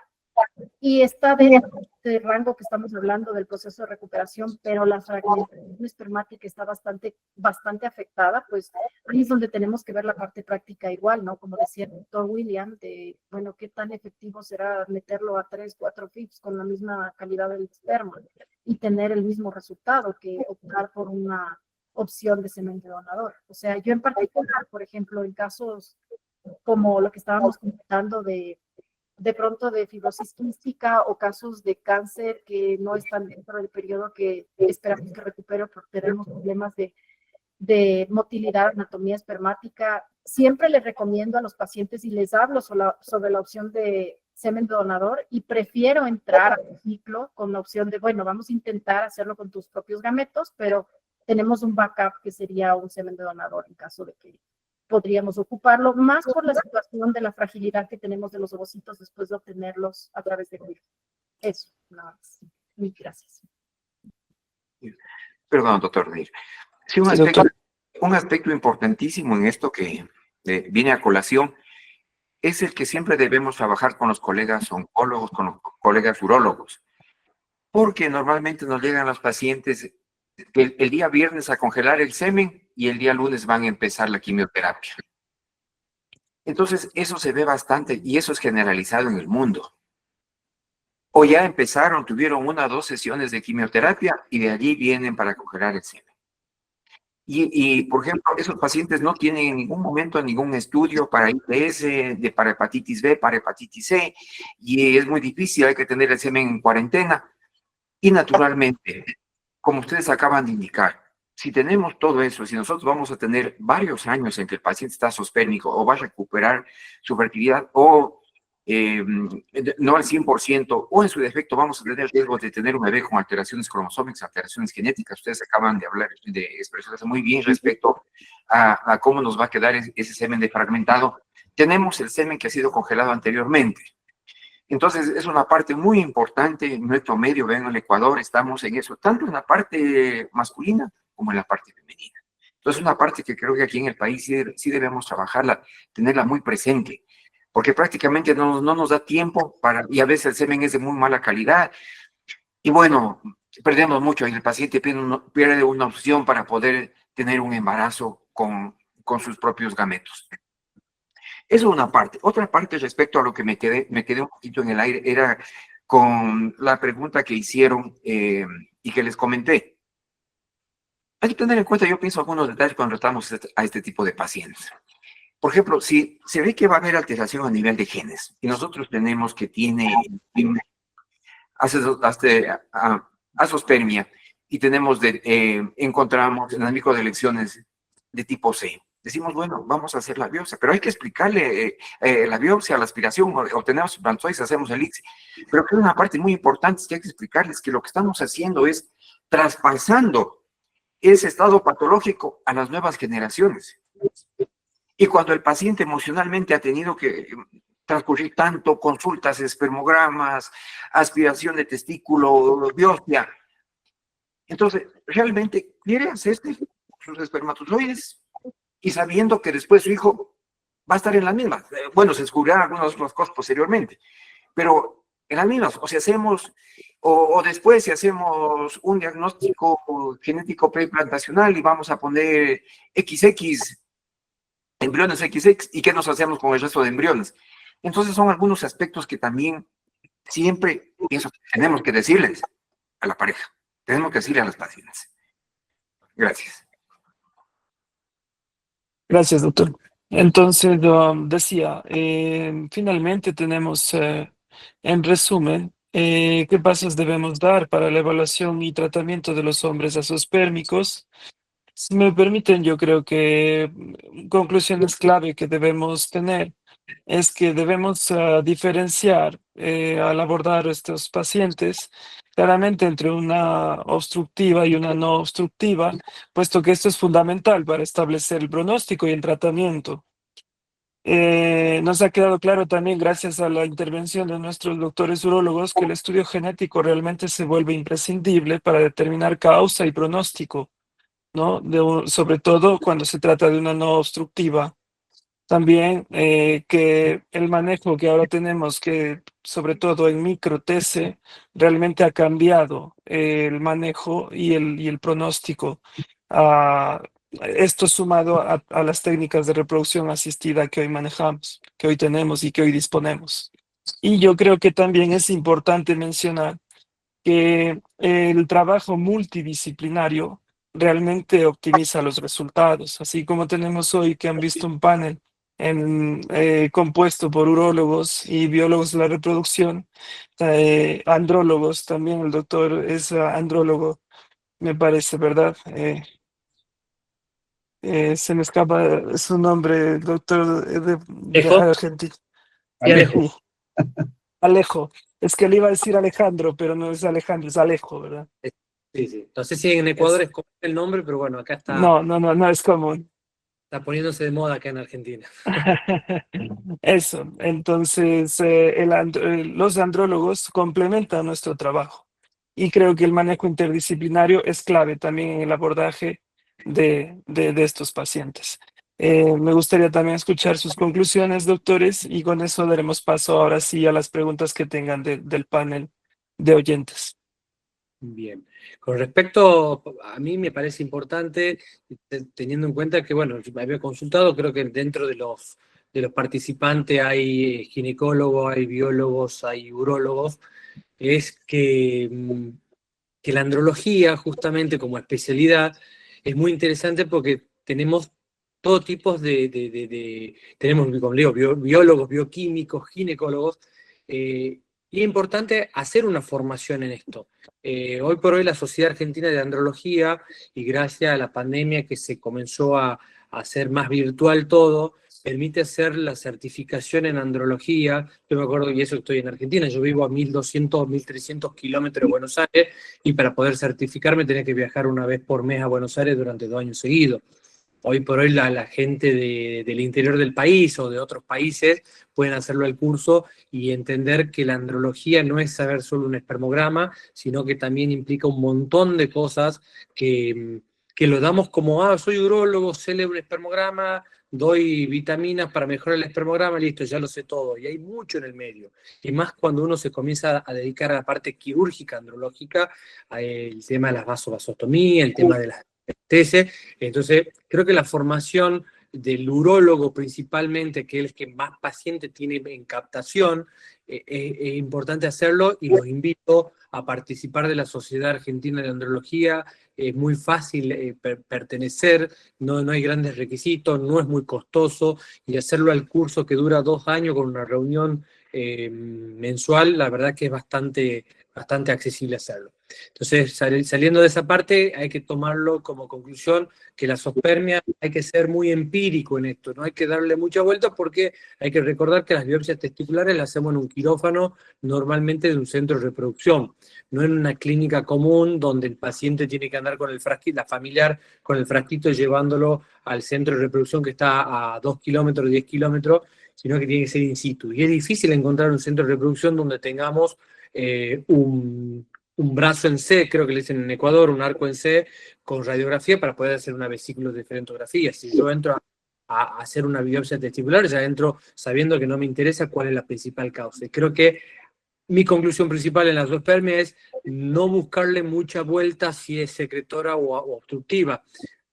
y está dentro de este rango que estamos hablando del proceso de recuperación, pero la fragmentación espermática está bastante afectada, pues ahí es donde tenemos que ver la parte práctica igual, ¿no? Como decía el doctor William, bueno, ¿qué tan efectivo será meterlo a 3, 4 FIVs con la misma calidad del esperma y tener el mismo resultado que optar por una opción de semen de donador? O sea, yo en particular, por ejemplo, en casos como lo que estábamos comentando de pronto de fibrosis quística o casos de cáncer que no están dentro del periodo que esperamos que recupere porque tenemos problemas de motilidad, anatomía espermática, siempre les recomiendo a los pacientes y les hablo sobre la opción de semen donador y prefiero entrar al ciclo con la opción de, bueno, vamos a intentar hacerlo con tus propios gametos, pero tenemos un backup que sería un semen de donador en caso de que podríamos ocuparlo, más por la situación de la fragilidad que tenemos de los ovocitos después de obtenerlos a través de CRIF. Eso, nada más. Muy gracias. Perdón, doctor Neira. Sí, Sí, doctor. un aspecto importantísimo en esto que viene a colación es el que siempre debemos trabajar con los colegas oncólogos, con los colegas urólogos, porque normalmente nos llegan los pacientes el día viernes a congelar el semen y el día lunes van a empezar la quimioterapia. Entonces, eso se ve bastante y eso es generalizado en el mundo. O ya empezaron, tuvieron 1 o 2 sesiones de quimioterapia y de allí vienen para congelar el semen. Y, por ejemplo, esos pacientes no tienen en ningún momento ningún estudio para IPS, para hepatitis B, para hepatitis C, y es muy difícil, hay que tener el semen en cuarentena. Y naturalmente, como ustedes acaban de indicar, si tenemos todo eso, si nosotros vamos a tener varios años en que el paciente está zospérmico o va a recuperar su fertilidad o no al 100%, o en su defecto vamos a tener riesgo de tener un bebé con alteraciones cromosómicas, alteraciones genéticas. Ustedes acaban de hablar, de expresarse muy bien respecto a cómo nos va a quedar ese semen defragmentado. Tenemos el semen que ha sido congelado anteriormente. Entonces, es una parte muy importante en nuestro medio, ven, en el Ecuador estamos en eso, tanto en la parte masculina como en la parte femenina. Entonces, una parte que creo que aquí en el país sí debemos trabajarla, tenerla muy presente, porque prácticamente no nos da tiempo y a veces el semen es de muy mala calidad, y bueno, perdemos mucho y el paciente pierde una opción para poder tener un embarazo con sus propios gametos. Eso es una parte. Otra parte respecto a lo que me quedé un poquito en el aire era con la pregunta que hicieron y que les comenté. Hay que tener en cuenta, yo pienso, algunos detalles cuando tratamos a este tipo de pacientes. Por ejemplo, si se ve que va a haber alteración a nivel de genes y nosotros tenemos que tiene azospermia y encontramos en las microdelecciones de tipo C. Decimos, bueno, vamos a hacer la biopsia, pero hay que explicarle la biopsia, la aspiración, obtenemos espermatozoides, hacemos el ICSI. Pero que una parte muy importante es que hay que explicarles que lo que estamos haciendo es traspasando ese estado patológico a las nuevas generaciones. Y cuando el paciente emocionalmente ha tenido que transcurrir tanto consultas, espermogramas, aspiración de testículo, biopsia, entonces realmente quiere hacerse sus espermatozoides y sabiendo que después su hijo va a estar en las mismas. Bueno, se descubrirán algunas otras cosas posteriormente, pero en las mismas. O si hacemos, o después si hacemos un diagnóstico genético preimplantacional y vamos a poner XX, embriones XX, ¿y qué nos hacemos con el resto de embriones? Entonces son algunos aspectos que también siempre pienso que tenemos que decirles a la pareja, tenemos que decirle a las pacientes. Gracias. Gracias, doctor. Entonces, decía, finalmente tenemos, en resumen, qué pasos debemos dar para la evaluación y tratamiento de los hombres azospérmicos. Si me permiten, yo creo que conclusiones clave que debemos tener es que debemos diferenciar al abordar a estos pacientes claramente entre una obstructiva y una no obstructiva, puesto que esto es fundamental para establecer el pronóstico y el tratamiento. Nos ha quedado claro también, gracias a la intervención de nuestros doctores urólogos, que el estudio genético realmente se vuelve imprescindible para determinar causa y pronóstico, ¿no? Sobre todo cuando se trata de una no obstructiva. También que el manejo que ahora tenemos, que sobre todo en micro-TC, realmente ha cambiado el manejo y el pronóstico. Esto sumado a las técnicas de reproducción asistida que hoy manejamos, que hoy tenemos y que hoy disponemos. Y yo creo que también es importante mencionar que el trabajo multidisciplinario realmente optimiza los resultados, así como tenemos hoy que han visto un panel compuesto por urólogos y biólogos de la reproducción, andrólogos, también el doctor es andrólogo, me parece, ¿verdad? Se me escapa su nombre, doctor de ¿Alejo? Argentina. Sí, Alejo. Sí, Alejo. Es que le iba a decir Alejandro, pero no es Alejandro, es Alejo, ¿verdad? Sí, sí. No sé si en Ecuador es común el nombre, pero bueno, acá No, no, no, no es común. está poniéndose de moda acá en Argentina. Eso, entonces los andrólogos complementan nuestro trabajo y creo que el manejo interdisciplinario es clave también en el abordaje de estos pacientes. Me gustaría también escuchar sus conclusiones, doctores, y con eso daremos paso ahora sí a las preguntas que tengan del panel de oyentes. Bien. Con respecto, a mí me parece importante, teniendo en cuenta que, bueno, me había consultado, creo que dentro de los participantes hay ginecólogos, hay biólogos, hay urólogos, es que la andrología, justamente como especialidad, es muy interesante porque tenemos todo tipo tenemos, como digo, biólogos, bioquímicos, ginecólogos, y es importante hacer una formación en esto. Hoy por hoy la Sociedad Argentina de Andrología, y gracias a la pandemia que se comenzó a hacer más virtual todo, permite hacer la certificación en andrología. Yo me acuerdo, y eso estoy en Argentina, yo vivo a 1.200, 1.300 kilómetros de Buenos Aires, y para poder certificarme tenía que viajar una vez por mes a Buenos Aires durante 2 años seguidos. Hoy por hoy la gente del interior del país o de otros países pueden hacerlo el curso y entender que la andrología no es saber solo un espermograma, sino que también implica un montón de cosas que lo damos como, soy urólogo, sé leer un espermograma, doy vitaminas para mejorar el espermograma, listo, ya lo sé todo. Y hay mucho en el medio. Y más cuando uno se comienza a dedicar a la parte quirúrgica, andrológica, el tema de las vasostomías, el tema de las tesis. Entonces, creo que la formación del urólogo principalmente, que es el que más pacientes tiene en captación, es importante hacerlo y los invito a participar de la Sociedad Argentina de Andrología. Es muy fácil pertenecer, no hay grandes requisitos, no es muy costoso, y hacerlo al curso que dura 2 años con una reunión mensual, la verdad que es bastante accesible hacerlo. Entonces, saliendo de esa parte, hay que tomarlo como conclusión que la zoospermia hay que ser muy empírico en esto, no hay que darle mucha vuelta porque hay que recordar que las biopsias testiculares las hacemos en un quirófano, normalmente de un centro de reproducción, no en una clínica común donde el paciente tiene que andar con el frasquito, la familiar con el frasquito llevándolo al centro de reproducción que está a 2 kilómetros, 10 kilómetros, sino que tiene que ser in situ. Y es difícil encontrar un centro de reproducción donde tengamos un brazo en C, creo que le dicen en Ecuador, un arco en C, con radiografía para poder hacer una vesícula de diferentografía. Si yo entro a hacer una biopsia testicular, ya entro sabiendo que no me interesa cuál es la principal causa. Y creo que mi conclusión principal en la zoospermia es no buscarle mucha vuelta si es secretora o obstructiva.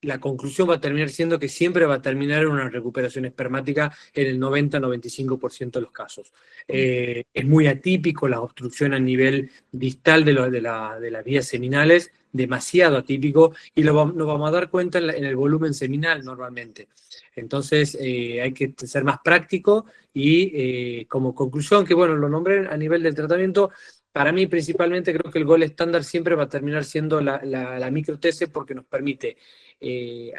La conclusión va a terminar siendo que siempre va a terminar en una recuperación espermática en el 90-95% de los casos. Es muy atípico la obstrucción a nivel distal de las vías seminales, demasiado atípico, y nos vamos a dar cuenta en el volumen seminal normalmente. Entonces hay que ser más práctico y como conclusión, que bueno, lo nombré a nivel del tratamiento, para mí principalmente creo que el gol estándar siempre va a terminar siendo la microtese porque nos permite,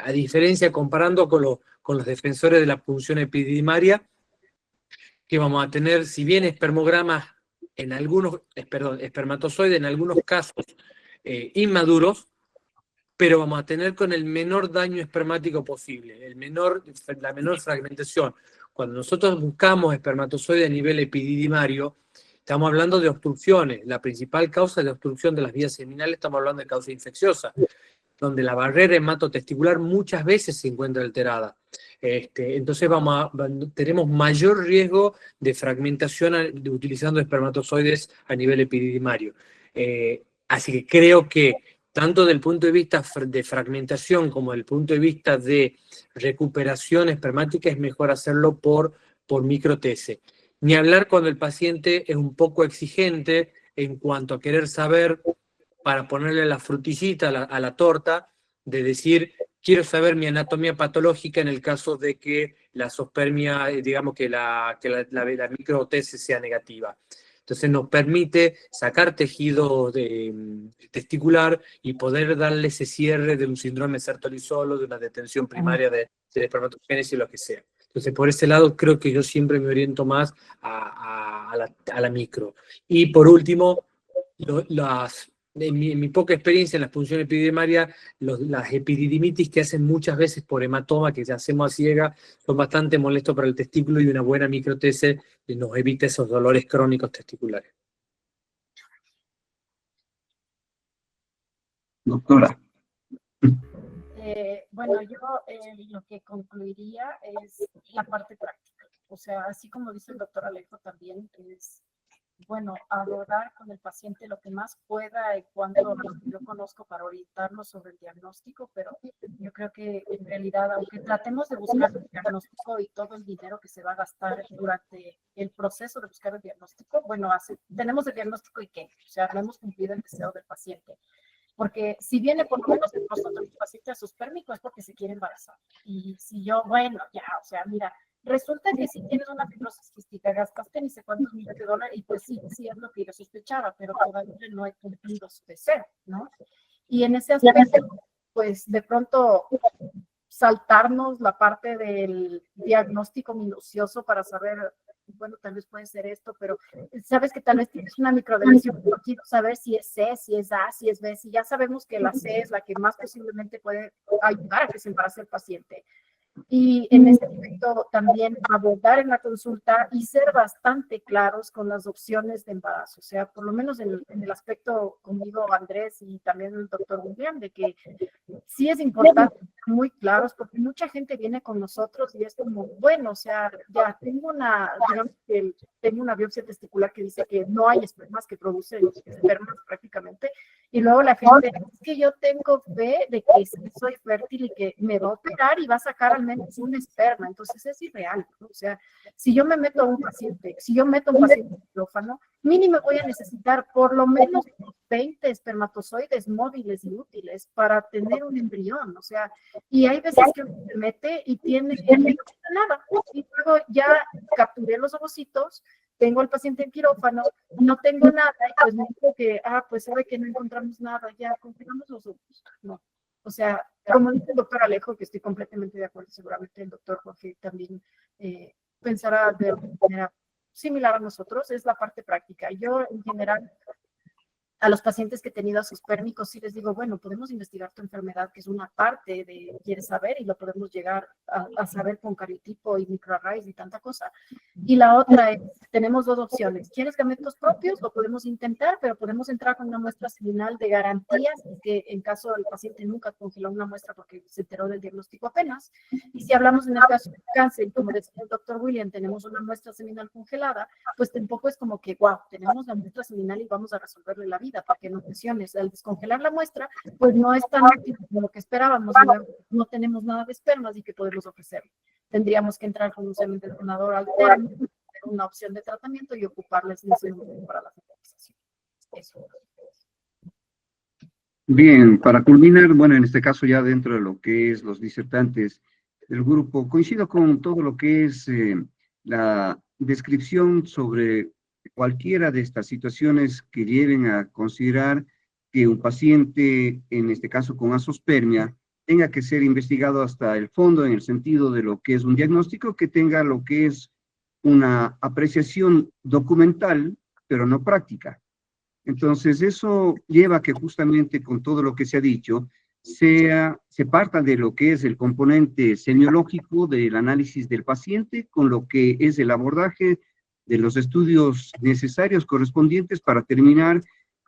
a diferencia comparando con los defensores de la punción epididimaria, que vamos a tener, si bien espermogramas en algunos, espermatozoides en algunos casos inmaduros, pero vamos a tener con el menor daño espermático posible, la menor fragmentación. Cuando nosotros buscamos espermatozoides a nivel epididimario, estamos hablando de obstrucciones. La principal causa de obstrucción de las vías seminales, estamos hablando de causa infecciosa, donde la barrera hematotesticular muchas veces se encuentra alterada. Entonces tenemos mayor riesgo de fragmentación utilizando espermatozoides a nivel epididimario. Así que creo que tanto desde el punto de vista de fragmentación como desde el punto de vista de recuperación espermática es mejor hacerlo por microtese. Ni hablar cuando el paciente es un poco exigente en cuanto a querer saber, para ponerle la frutillita a la torta, de decir, quiero saber mi anatomía patológica en el caso de que la zoospermia, digamos que la microtese sea negativa. Entonces nos permite sacar tejido testicular y poder darle ese cierre de un síndrome Sertoli-Solo, de una detención primaria de espermatogénesis y lo que sea. Entonces, por ese lado, creo que yo siempre me oriento más a la micro. Y por último, en mi poca experiencia en la punción epididimaria, las epididimitis que hacen muchas veces por hematoma, que hacemos a ciega, son bastante molestos para el testículo, y una buena microtese nos evita esos dolores crónicos testiculares. Doctora. Bueno, yo lo que concluiría es la parte práctica. O sea, así como dice el doctor Alejo, también es, bueno, abordar con el paciente lo que más pueda y cuando yo conozco para orientarlo sobre el diagnóstico, pero yo creo que en realidad, aunque tratemos de buscar el diagnóstico y todo el dinero que se va a gastar durante el proceso de buscar el diagnóstico, bueno, tenemos el diagnóstico y ¿qué? O sea, no hemos cumplido el deseo del paciente. Porque si viene por lo menos de nosotros el paciente azospérmico es porque se quiere embarazar. Y si yo, bueno, ya, o sea, mira, resulta que si tienes una fibrosis quística, gastaste ni sé cuántos miles de dólares, y pues sí, es lo que yo sospechaba, pero todavía no he cumplido su deseo, ¿no? Y en ese aspecto, pues de pronto saltarnos la parte del diagnóstico minucioso para saber, bueno, tal vez puede ser esto, pero sabes que tal vez tienes una microdeleción, pero quiero saber si es C, si es A, si es B, si ya sabemos que la C es la que más posiblemente puede ayudar a que se embarace el paciente. Y en este aspecto también abordar en la consulta y ser bastante claros con las opciones de embarazo. O sea, por lo menos en el aspecto conmigo, Andrés, y también el doctor William, de que sí es importante ser muy claros, porque mucha gente viene con nosotros y es como, bueno, o sea, ya tengo una biopsia testicular que dice que no hay espermas, que producen espermas prácticamente, y luego la gente, es que yo tengo fe de que soy fértil y que me va a operar y va a sacar al menos un esperma. Entonces es irreal, ¿no? O sea, si yo meto a un paciente en quirófano, mínimo voy a necesitar por lo menos 20 espermatozoides móviles y útiles para tener un embrión. O sea, y hay veces que uno se mete y tiene nada, y luego ya capturé los ovocitos, tengo al paciente en quirófano, no tengo nada, y pues me digo que, pues sabe que no encontramos nada, ya confirmamos los ovocitos. No. O sea, como dice el doctor Alejo, que estoy completamente de acuerdo, seguramente el doctor Jorge también pensará de manera similar a nosotros, es la parte práctica. Yo, en general, a los pacientes que he tenido azospérmicos sí les digo, bueno, podemos investigar tu enfermedad, que es una parte de quieres saber, y lo podemos llegar a saber con cariotipo y microarrays y tanta cosa. Y la otra es, tenemos dos opciones. ¿Quieres gametos propios? Lo podemos intentar, pero podemos entrar con una muestra seminal de garantías, que en caso del paciente nunca congeló una muestra porque se enteró del diagnóstico apenas. Y si hablamos en el caso de cáncer, como decía el doctor William, tenemos una muestra seminal congelada, pues tampoco es como que, wow, tenemos la muestra seminal y vamos a resolverle la vida, porque en ocasiones al descongelar la muestra, pues no es tan útil como lo que esperábamos, no tenemos nada de espermas y que podemos ofrecer. Tendríamos que entrar con un semen de donador alterno, una opción de tratamiento y ocuparles en ese momento para la fertilización. Eso. Bien, para culminar, bueno, en este caso ya dentro de lo que es los disertantes del grupo, coincido con todo lo que es la descripción sobre cualquiera de estas situaciones que lleven a considerar que un paciente, en este caso con azospermia, tenga que ser investigado hasta el fondo en el sentido de lo que es un diagnóstico, que tenga lo que es una apreciación documental, pero no práctica. Entonces, eso lleva a que justamente con todo lo que se ha dicho, se parta de lo que es el componente semiológico del análisis del paciente con lo que es el abordaje de los estudios necesarios correspondientes para terminar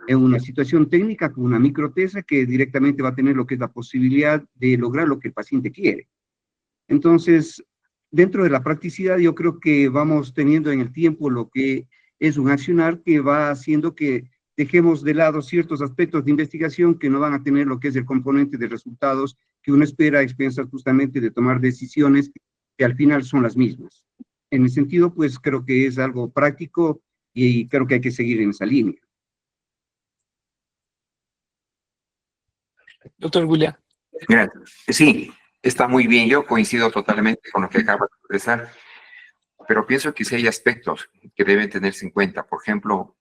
en una situación técnica con una microtesa que directamente va a tener lo que es la posibilidad de lograr lo que el paciente quiere. Entonces, dentro de la practicidad, yo creo que vamos teniendo en el tiempo lo que es un accionar que va haciendo que dejemos de lado ciertos aspectos de investigación que no van a tener lo que es el componente de resultados que uno espera a expensas justamente de tomar decisiones que al final son las mismas. En el sentido, pues creo que es algo práctico y creo que hay que seguir en esa línea. Doctor William. Gracias. Sí, está muy bien. Yo coincido totalmente con lo que acaba de expresar. pero pienso que sí hay aspectos que deben tenerse en cuenta. Por ejemplo,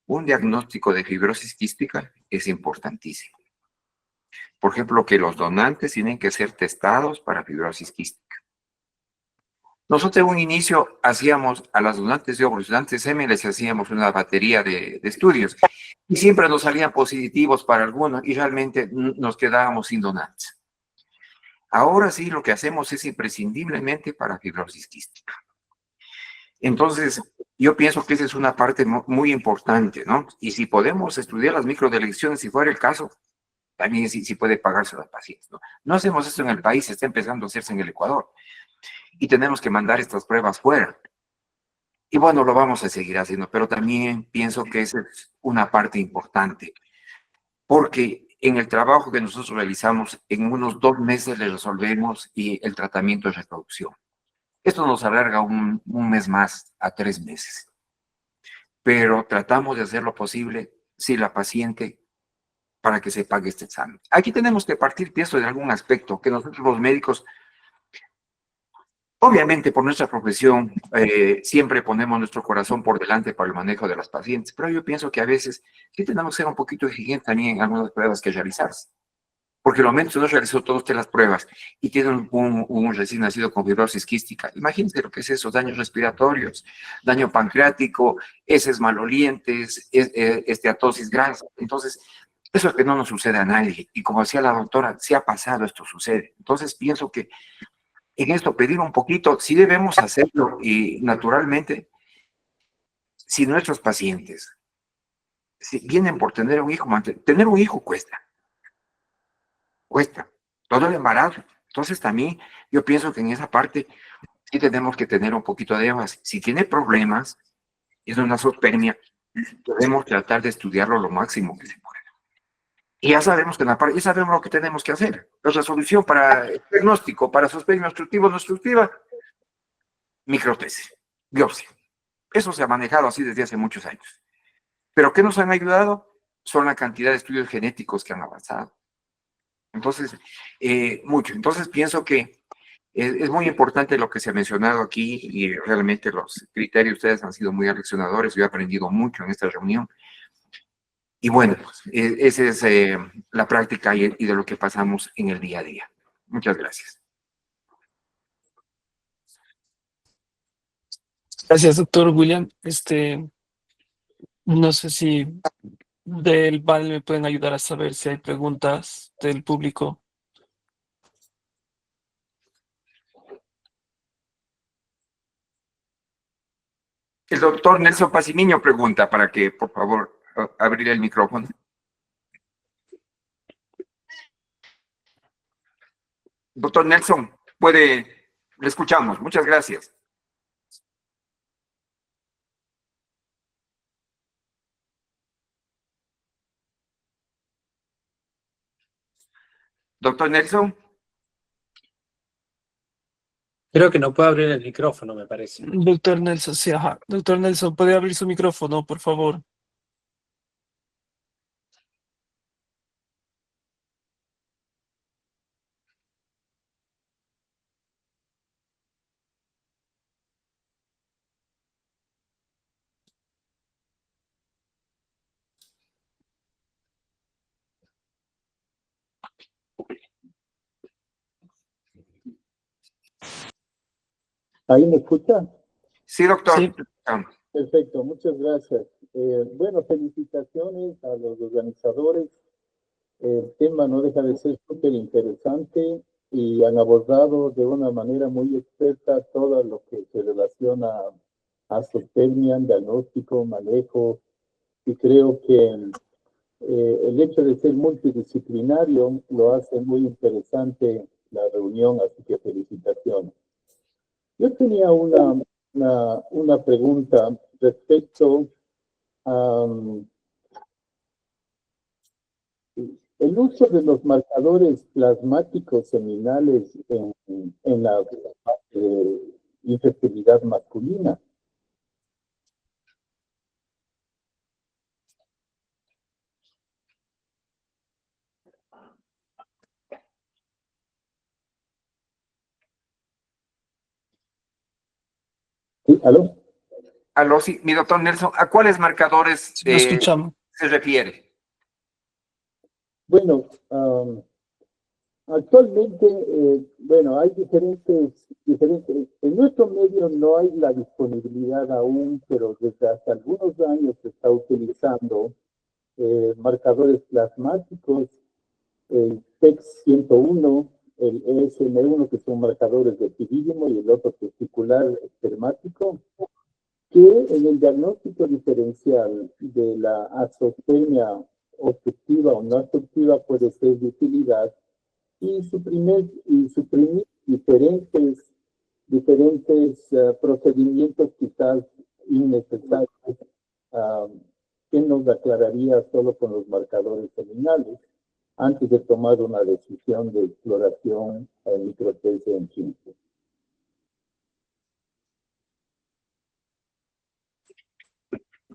un diagnóstico de fibrosis quística es importantísimo. Por ejemplo, que los donantes tienen que ser testados para fibrosis quística. Nosotros en un inicio hacíamos a las donantes de óvulos, donantes de semen, les hacíamos una batería de estudios y siempre nos salían positivos para algunos y realmente nos quedábamos sin donantes. Ahora sí, lo que hacemos es imprescindiblemente para fibrosis quística. Entonces, yo pienso que esa es una parte muy importante, ¿no? Y si podemos estudiar las microdeleciones, si fuera el caso, también sí puede pagarse a los pacientes, ¿no? No hacemos esto en el país, está empezando a hacerse en el Ecuador. Y tenemos que mandar estas pruebas fuera. Y bueno, lo vamos a seguir haciendo, pero también pienso que esa es una parte importante, porque en el trabajo que nosotros realizamos, en unos 2 meses le resolvemos y el tratamiento de reproducción. Esto nos alarga un mes más a 3 meses, pero tratamos de hacer lo posible si la paciente para que se pague este examen. Aquí tenemos que partir, pienso, de algún aspecto que nosotros los médicos, obviamente por nuestra profesión, siempre ponemos nuestro corazón por delante para el manejo de las pacientes, pero yo pienso que a veces sí tenemos que ser un poquito exigentes también en algunas pruebas que realizarse. Porque lo menos uno realizó todas las pruebas y tiene un recién nacido con fibrosis quística. Imagínense lo que es eso, daños respiratorios, daño pancreático, heces malolientes, esteatosis grasa. Entonces, eso es que no nos sucede a nadie. Y como decía la doctora, si ha pasado, esto sucede. Entonces, pienso que en esto pedir un poquito, sí debemos hacerlo y naturalmente, si nuestros pacientes si vienen por tener un hijo, tener un hijo cuesta, todo el embarazo. Entonces también yo pienso que en esa parte sí tenemos que tener un poquito de énfasis. Si tiene problemas, es una zoospermia, debemos tratar de estudiarlo lo máximo que se pueda. Y ya sabemos que en la parte, ya sabemos lo que tenemos que hacer. La resolución para el diagnóstico, para zoospermia obstructiva o no obstructiva, microtesis, biopsia. Eso se ha manejado así desde hace muchos años. Pero ¿qué nos han ayudado? Son la cantidad de estudios genéticos que han avanzado. Entonces, mucho. Entonces pienso que es muy importante lo que se ha mencionado aquí y realmente los criterios de ustedes han sido muy aleccionadores. Yo he aprendido mucho en esta reunión. Y bueno, pues, esa es la práctica y de lo que pasamos en el día a día. Muchas gracias. Gracias, doctor William. No sé si del VAL me pueden ayudar a saber si hay preguntas del público. El doctor Nelson Pacimiño pregunta para que, por favor, abrir el micrófono. Doctor Nelson, le escuchamos. Muchas gracias. Doctor Nelson. Creo que no puede abrir el micrófono, me parece. Doctor Nelson, sí, ajá. Doctor Nelson, ¿puede abrir su micrófono, por favor? ¿Ahí me escucha? Sí, doctor. Sí. Perfecto, muchas gracias. Bueno, felicitaciones a los organizadores. El tema no deja de ser súper interesante y han abordado de una manera muy experta todo lo que se relaciona a zootecnia, diagnóstico, manejo, y creo que el hecho de ser multidisciplinario lo hace muy interesante la reunión, así que felicitaciones. Yo tenía una pregunta respecto a el uso de los marcadores plasmáticos seminales en la infertilidad masculina. Sí, ¿aló? Aló, sí, mi doctor Nelson, ¿a cuáles marcadores Lo escuchamos. se refiere? Bueno, actualmente, bueno, hay diferentes, en nuestro medio no hay la disponibilidad aún, pero desde hace algunos años se está utilizando marcadores plasmáticos, el TEX-101, el ESM1, que son marcadores de pirídimo, y el otro testicular espermático, que en el diagnóstico diferencial de la azostemia obstructiva o no obstructiva puede ser de utilidad y suprimir diferentes procedimientos quizás innecesarios que nos aclararía solo con los marcadores seminales antes de tomar una decisión de exploración en microtest en química.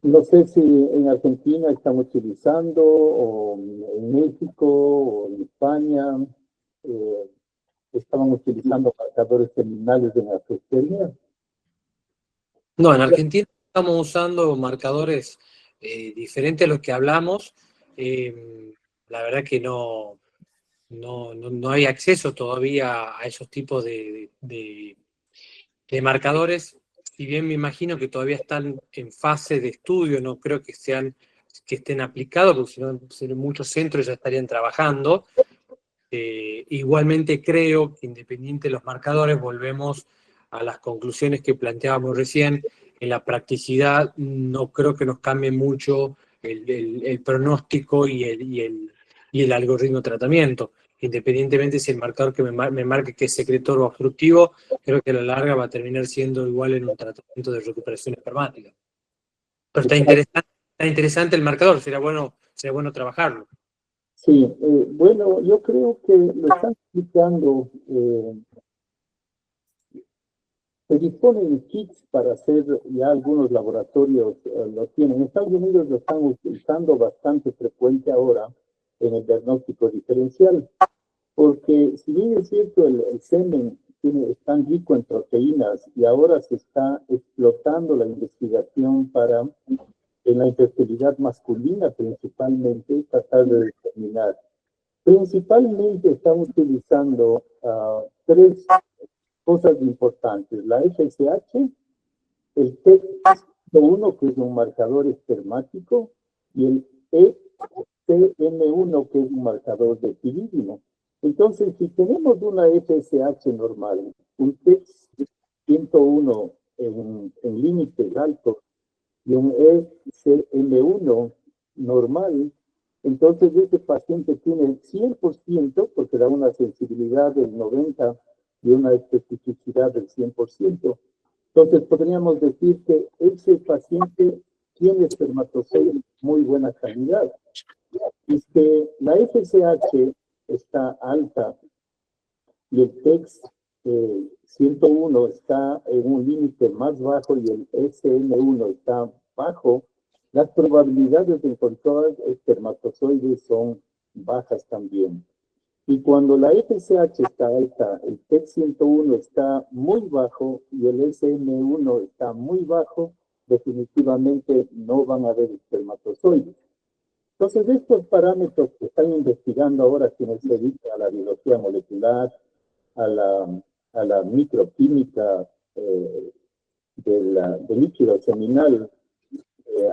No sé si en Argentina están utilizando, o en México, o en España, estaban utilizando marcadores terminales de azostemia. No, en Argentina estamos usando marcadores diferentes a los que hablamos. La verdad que no hay acceso todavía a esos tipos de marcadores. Si bien me imagino que todavía están en fase de estudio, no creo que estén aplicados, porque si no en muchos centros ya estarían trabajando. Igualmente creo que independiente de los marcadores, volvemos a las conclusiones que planteábamos recién. En la practicidad no creo que nos cambie mucho el pronóstico y el algoritmo de tratamiento. Independientemente si el marcador que me marque que es secretor o obstructivo, creo que a la larga va a terminar siendo igual en un tratamiento de recuperación espermática. Pero está interesante el marcador, sería bueno trabajarlo. Sí, bueno, yo creo que lo están explicando. Se disponen kits para hacer, ya algunos laboratorios lo tienen. En Estados Unidos lo están utilizando bastante frecuente ahora en el diagnóstico diferencial, porque si bien es cierto el semen es tan rico en proteínas y ahora se está explotando la investigación para en la infertilidad masculina principalmente tratar de determinar. Principalmente están utilizando tres cosas importantes: la FSH, el TEC1, que es un marcador espermático, y el ECM1, que es un marcador de pirídimo. Entonces, si tenemos una FSH normal, un TEC101 en límites altos y un ECM1 normal, entonces ese paciente tiene el 100%, porque da una sensibilidad del 90% y una especificidad del 100%. Entonces podríamos decir que ese paciente tiene espermatozoides de muy buena calidad. Y que la FSH está alta y el TEX-101 está en un límite más bajo y el SM1 está bajo, las probabilidades de encontrar espermatozoides son bajas también. Y cuando la FSH está alta, el TEX-101 está muy bajo y el SM1 está muy bajo, definitivamente no van a haber espermatozoides. Entonces, estos parámetros que están investigando ahora quienes se dedican a la biología molecular, a la microquímica del líquido seminal,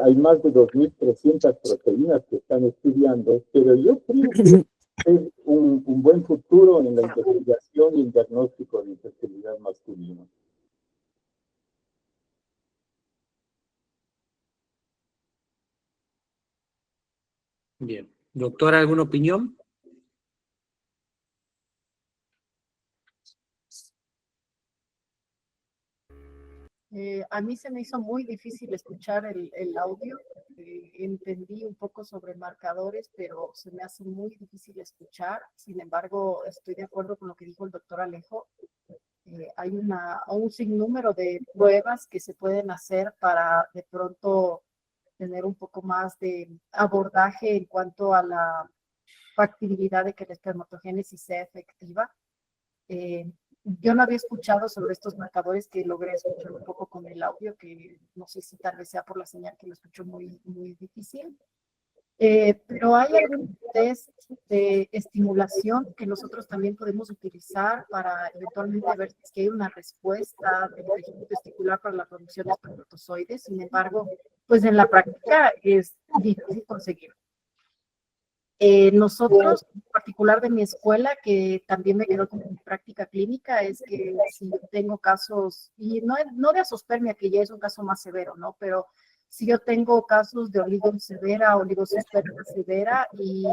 hay más de 2.300 proteínas que están estudiando, pero yo creo que es un buen futuro en la investigación y el diagnóstico de infertilidad masculina. Bien. Doctora, ¿alguna opinión? A mí se me hizo muy difícil escuchar el audio. Entendí un poco sobre marcadores, pero se me hace muy difícil escuchar. Sin embargo, estoy de acuerdo con lo que dijo el doctor Alejo. Hay un sinnúmero de pruebas que se pueden hacer para de pronto tener un poco más de abordaje en cuanto a la factibilidad de que la espermatogénesis sea efectiva. yo no había escuchado sobre estos marcadores que logré escuchar un poco con el audio, que no sé si tal vez sea por la señal que lo escucho muy, muy difícil. Pero hay algún test de estimulación que nosotros también podemos utilizar para eventualmente ver si es que hay una respuesta del tejido testicular para la producción de espermatozoides. Sin embargo, pues en la práctica es difícil conseguirlo. Nosotros, en particular de mi escuela, que también me quedó como mi práctica clínica, es que si yo tengo casos, y no de azospermia, que ya es un caso más severo, ¿no? Pero si yo tengo casos de oligosevera, oligospermia severa, y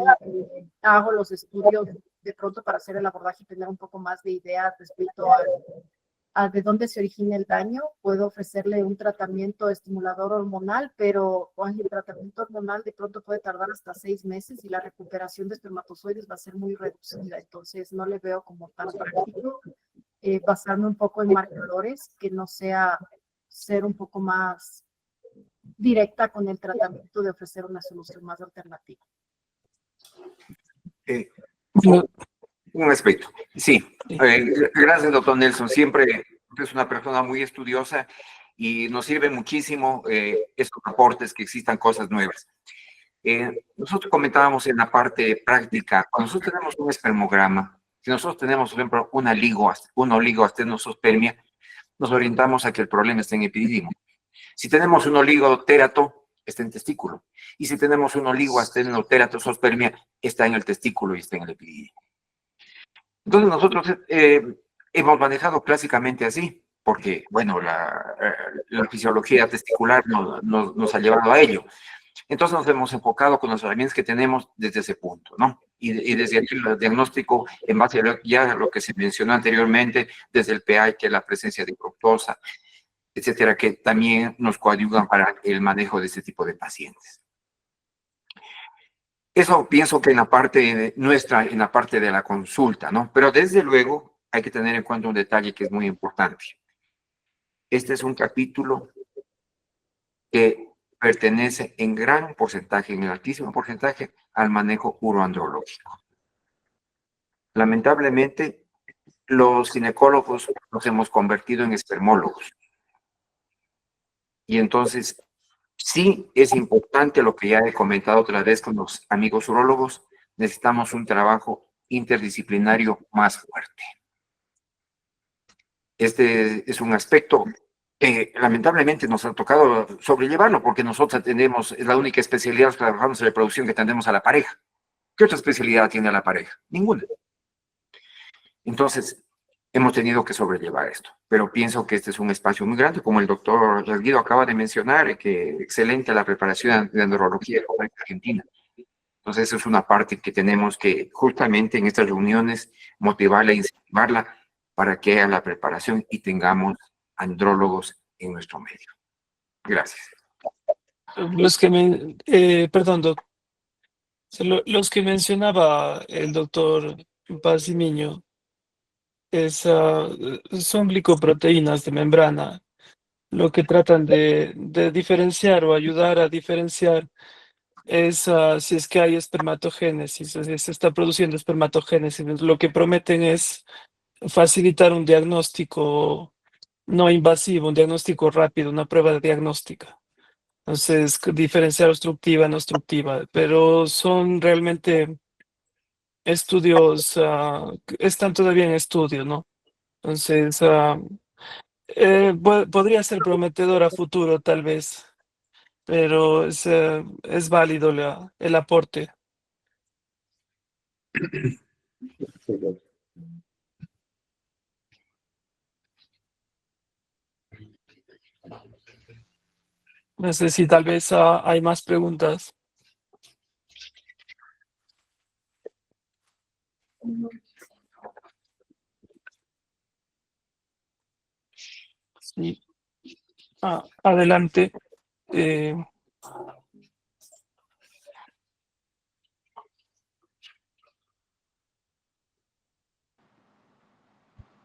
hago los estudios de pronto para hacer el abordaje y tener un poco más de idea respecto a de dónde se origina el daño, puedo ofrecerle un tratamiento estimulador hormonal, pero el tratamiento hormonal de pronto puede tardar hasta 6 meses y la recuperación de espermatozoides va a ser muy reducida, entonces no le veo como tan práctico basarme un poco en marcadores, que no sea ser un poco más directa con el tratamiento de ofrecer una solución más alternativa. Un aspecto. Sí, gracias, doctor Nelson. Siempre es una persona muy estudiosa y nos sirve muchísimo estos aportes, que existan cosas nuevas. Nosotros comentábamos en la parte práctica, cuando nosotros tenemos un espermograma, si nosotros tenemos, por ejemplo, un oligoastenospermia, nos orientamos a que el problema está en epidídimo. Si tenemos un oligotérato, está en testículo. Y si tenemos un oligoastenospermia, está en el testículo y está en el epidídimo. Entonces nosotros hemos manejado clásicamente así, porque, bueno, la fisiología testicular nos ha llevado a ello. Entonces nos hemos enfocado con las herramientas que tenemos desde ese punto, ¿no? Y desde aquí el diagnóstico, en base a ya lo que se mencionó anteriormente, desde el pH, que es la presencia de fructosa, etcétera, que también nos coadyuvan para el manejo de este tipo de pacientes. Eso pienso que en la parte nuestra, en la parte de la consulta, ¿no? Pero desde luego hay que tener en cuenta un detalle que es muy importante. Este es un capítulo que pertenece en gran porcentaje, en el altísimo porcentaje, al manejo uroandrológico. Lamentablemente, los ginecólogos nos hemos convertido en espermólogos. Y entonces, sí es importante lo que ya he comentado otra vez con los amigos urólogos, necesitamos un trabajo interdisciplinario más fuerte. Este es un aspecto que lamentablemente nos ha tocado sobrellevarlo, porque nosotros atendemos, es la única especialidad que trabajamos en reproducción que atendemos a la pareja. ¿Qué otra especialidad tiene la pareja? Ninguna. Entonces, hemos tenido que sobrellevar esto, pero pienso que este es un espacio muy grande, como el doctor Guido acaba de mencionar, que excelente la preparación de andrología en Argentina. Entonces, eso es una parte que tenemos que, justamente en estas reuniones, motivarla e incentivarla para que haga la preparación y tengamos andrólogos en nuestro medio. Gracias. Los que mencionaba el doctor Pazimiño son glicoproteínas de membrana, lo que tratan de diferenciar o ayudar a diferenciar es si es que hay espermatogénesis, si se está produciendo espermatogénesis. Lo que prometen es facilitar un diagnóstico no invasivo, un diagnóstico rápido, una prueba de diagnóstica. Entonces, diferenciar obstructiva, no obstructiva, pero son realmente estudios, están todavía en estudio, ¿no? Entonces, podría ser prometedor a futuro, tal vez, pero es válido el aporte. No sé si tal vez hay más preguntas. Sí. Adelante.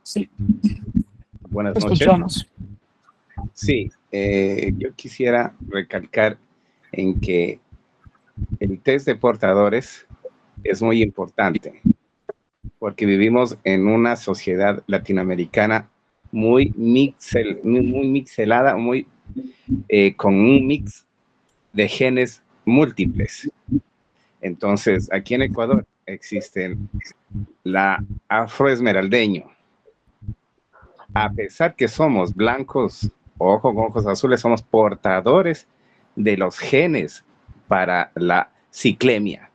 Sí. Buenas noches. Escuchamos. Sí, yo quisiera recalcar en que el test de portadores es muy importante. porque vivimos en una sociedad latinoamericana muy mixelada, con un mix de genes múltiples. Entonces, aquí en Ecuador existen la afroesmeraldeño. A pesar que somos blancos, ojos con ojos azules, somos portadores de los genes para la ciclemia.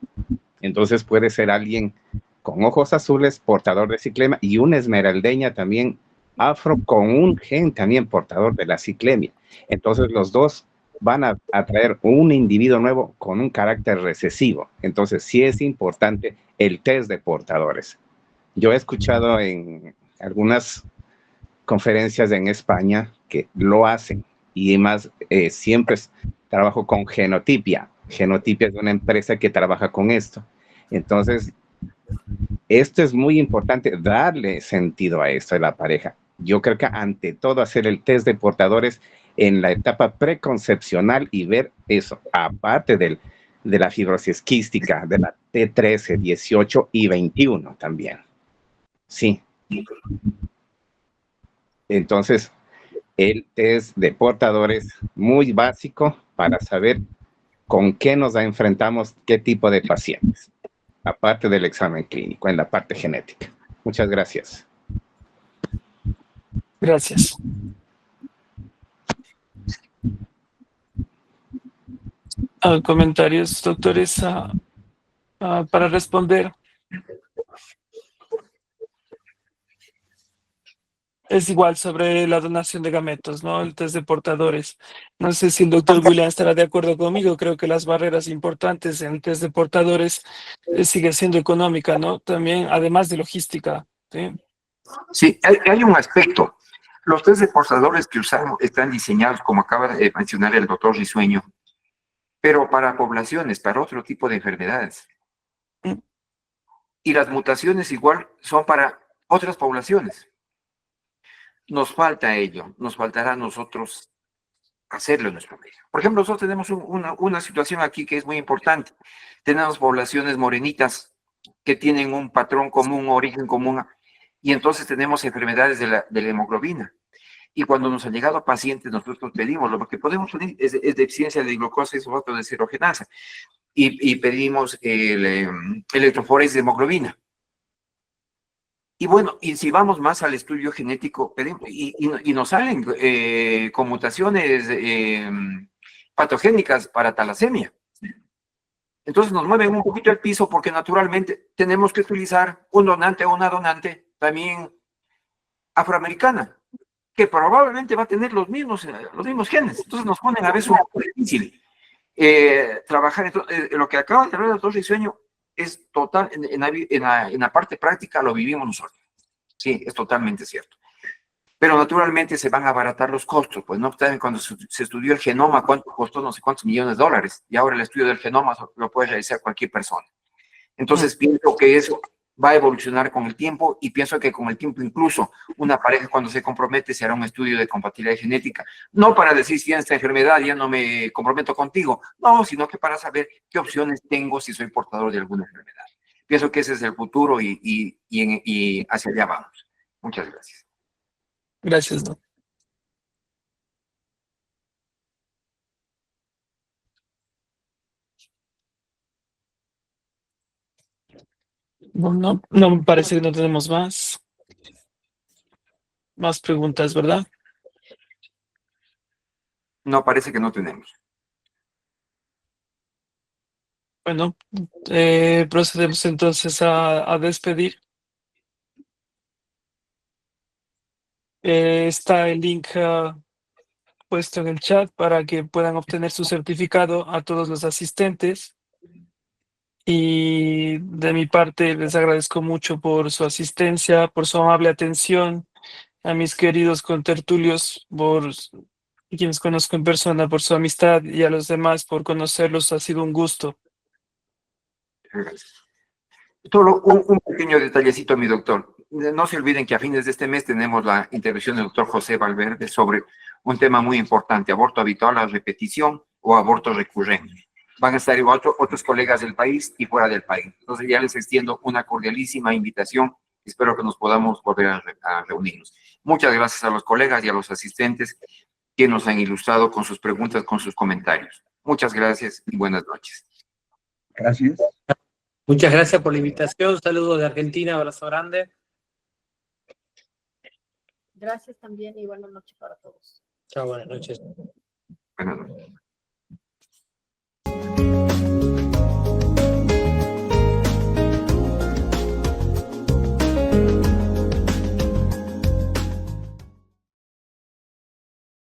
Entonces puede ser alguien con ojos azules, portador de ciclemia, y una esmeraldeña también afro con un gen también portador de la ciclemia. Entonces los dos van a atraer un individuo nuevo con un carácter recesivo. Entonces sí es importante el test de portadores. Yo he escuchado en algunas conferencias en España que lo hacen, y más siempre trabajo con Genotipia. Genotipia es una empresa que trabaja con esto. Entonces, esto es muy importante, darle sentido a esto de la pareja. Yo creo que ante todo hacer el test de portadores en la etapa preconcepcional y ver eso, aparte de la fibrosis quística, de la T13, 18 y 21 también. Sí. Entonces, el test de portadores muy básico para saber con qué nos enfrentamos, qué tipo de pacientes, aparte del examen clínico, en la parte genética. Muchas gracias. Gracias. Comentarios, doctores, para responder. Es igual sobre la donación de gametos, ¿no? El test de portadores. No sé si el doctor William estará de acuerdo conmigo. Creo que las barreras importantes en el test de portadores sigue siendo económica, ¿no? También, además de logística. Sí, Sí, hay un aspecto. Los test de portadores que usamos están diseñados, como acaba de mencionar el doctor Risueño, pero para poblaciones, para otro tipo de enfermedades. Y las mutaciones igual son para otras poblaciones. Nos falta ello, nos faltará a nosotros hacerlo en nuestro medio. Por ejemplo, nosotros tenemos una situación aquí que es muy importante. Tenemos poblaciones morenitas que tienen un patrón común, un origen común, y entonces tenemos enfermedades de la hemoglobina. Y cuando nos han llegado pacientes, nosotros pedimos, lo que podemos pedir es deficiencia de glucosa y sulfato de deshidrogenasa, y pedimos el electroforesis de hemoglobina. Y bueno, y si vamos más al estudio genético, y nos salen con mutaciones patogénicas para talasemia. Entonces nos mueven un poquito el piso porque naturalmente tenemos que utilizar un donante o una donante también afroamericana, que probablemente va a tener los mismos genes. Entonces nos ponen a veces un poco difícil trabajar. Lo que acaba de hablar el doctor Risueño es total, en la parte práctica lo vivimos nosotros. Sí, es totalmente cierto. Pero naturalmente se van a abaratar los costos, pues no, cuando se estudió el genoma, cuánto costó, no sé cuántos millones de dólares, y ahora el estudio del genoma lo puede realizar cualquier persona. Entonces pienso que eso va a evolucionar con el tiempo, y pienso que con el tiempo incluso una pareja cuando se compromete se hará un estudio de compatibilidad genética, no para decir si tienes esta enfermedad ya no me comprometo contigo, no, sino que para saber qué opciones tengo si soy portador de alguna enfermedad. Pienso que ese es el futuro y hacia allá vamos. Muchas gracias. gracias, ¿no? No, no me parece que no tenemos más preguntas, ¿verdad? No, parece que no tenemos. Bueno, procedemos entonces a despedir. Está el link puesto en el chat para que puedan obtener su certificado a todos los asistentes. Y de mi parte les agradezco mucho por su asistencia, por su amable atención, a mis queridos contertulios, por quienes conozco en persona, por su amistad, y a los demás por conocerlos. Ha sido un gusto. Gracias. Solo un pequeño detallecito, mi doctor. No se olviden que a fines de este mes tenemos la intervención del doctor José Valverde sobre un tema muy importante, aborto habitual a repetición o aborto recurrente. van a estar igual otros colegas del país y fuera del país. Entonces ya les extiendo una cordialísima invitación. Espero que nos podamos volver a reunirnos. Muchas gracias a los colegas y a los asistentes que nos han ilustrado con sus preguntas, con sus comentarios. Muchas gracias y buenas noches. Gracias. Muchas gracias por la invitación. Saludos de Argentina, abrazo grande. Gracias también y buenas noches para todos. Chao, buenas noches. Buenas noches.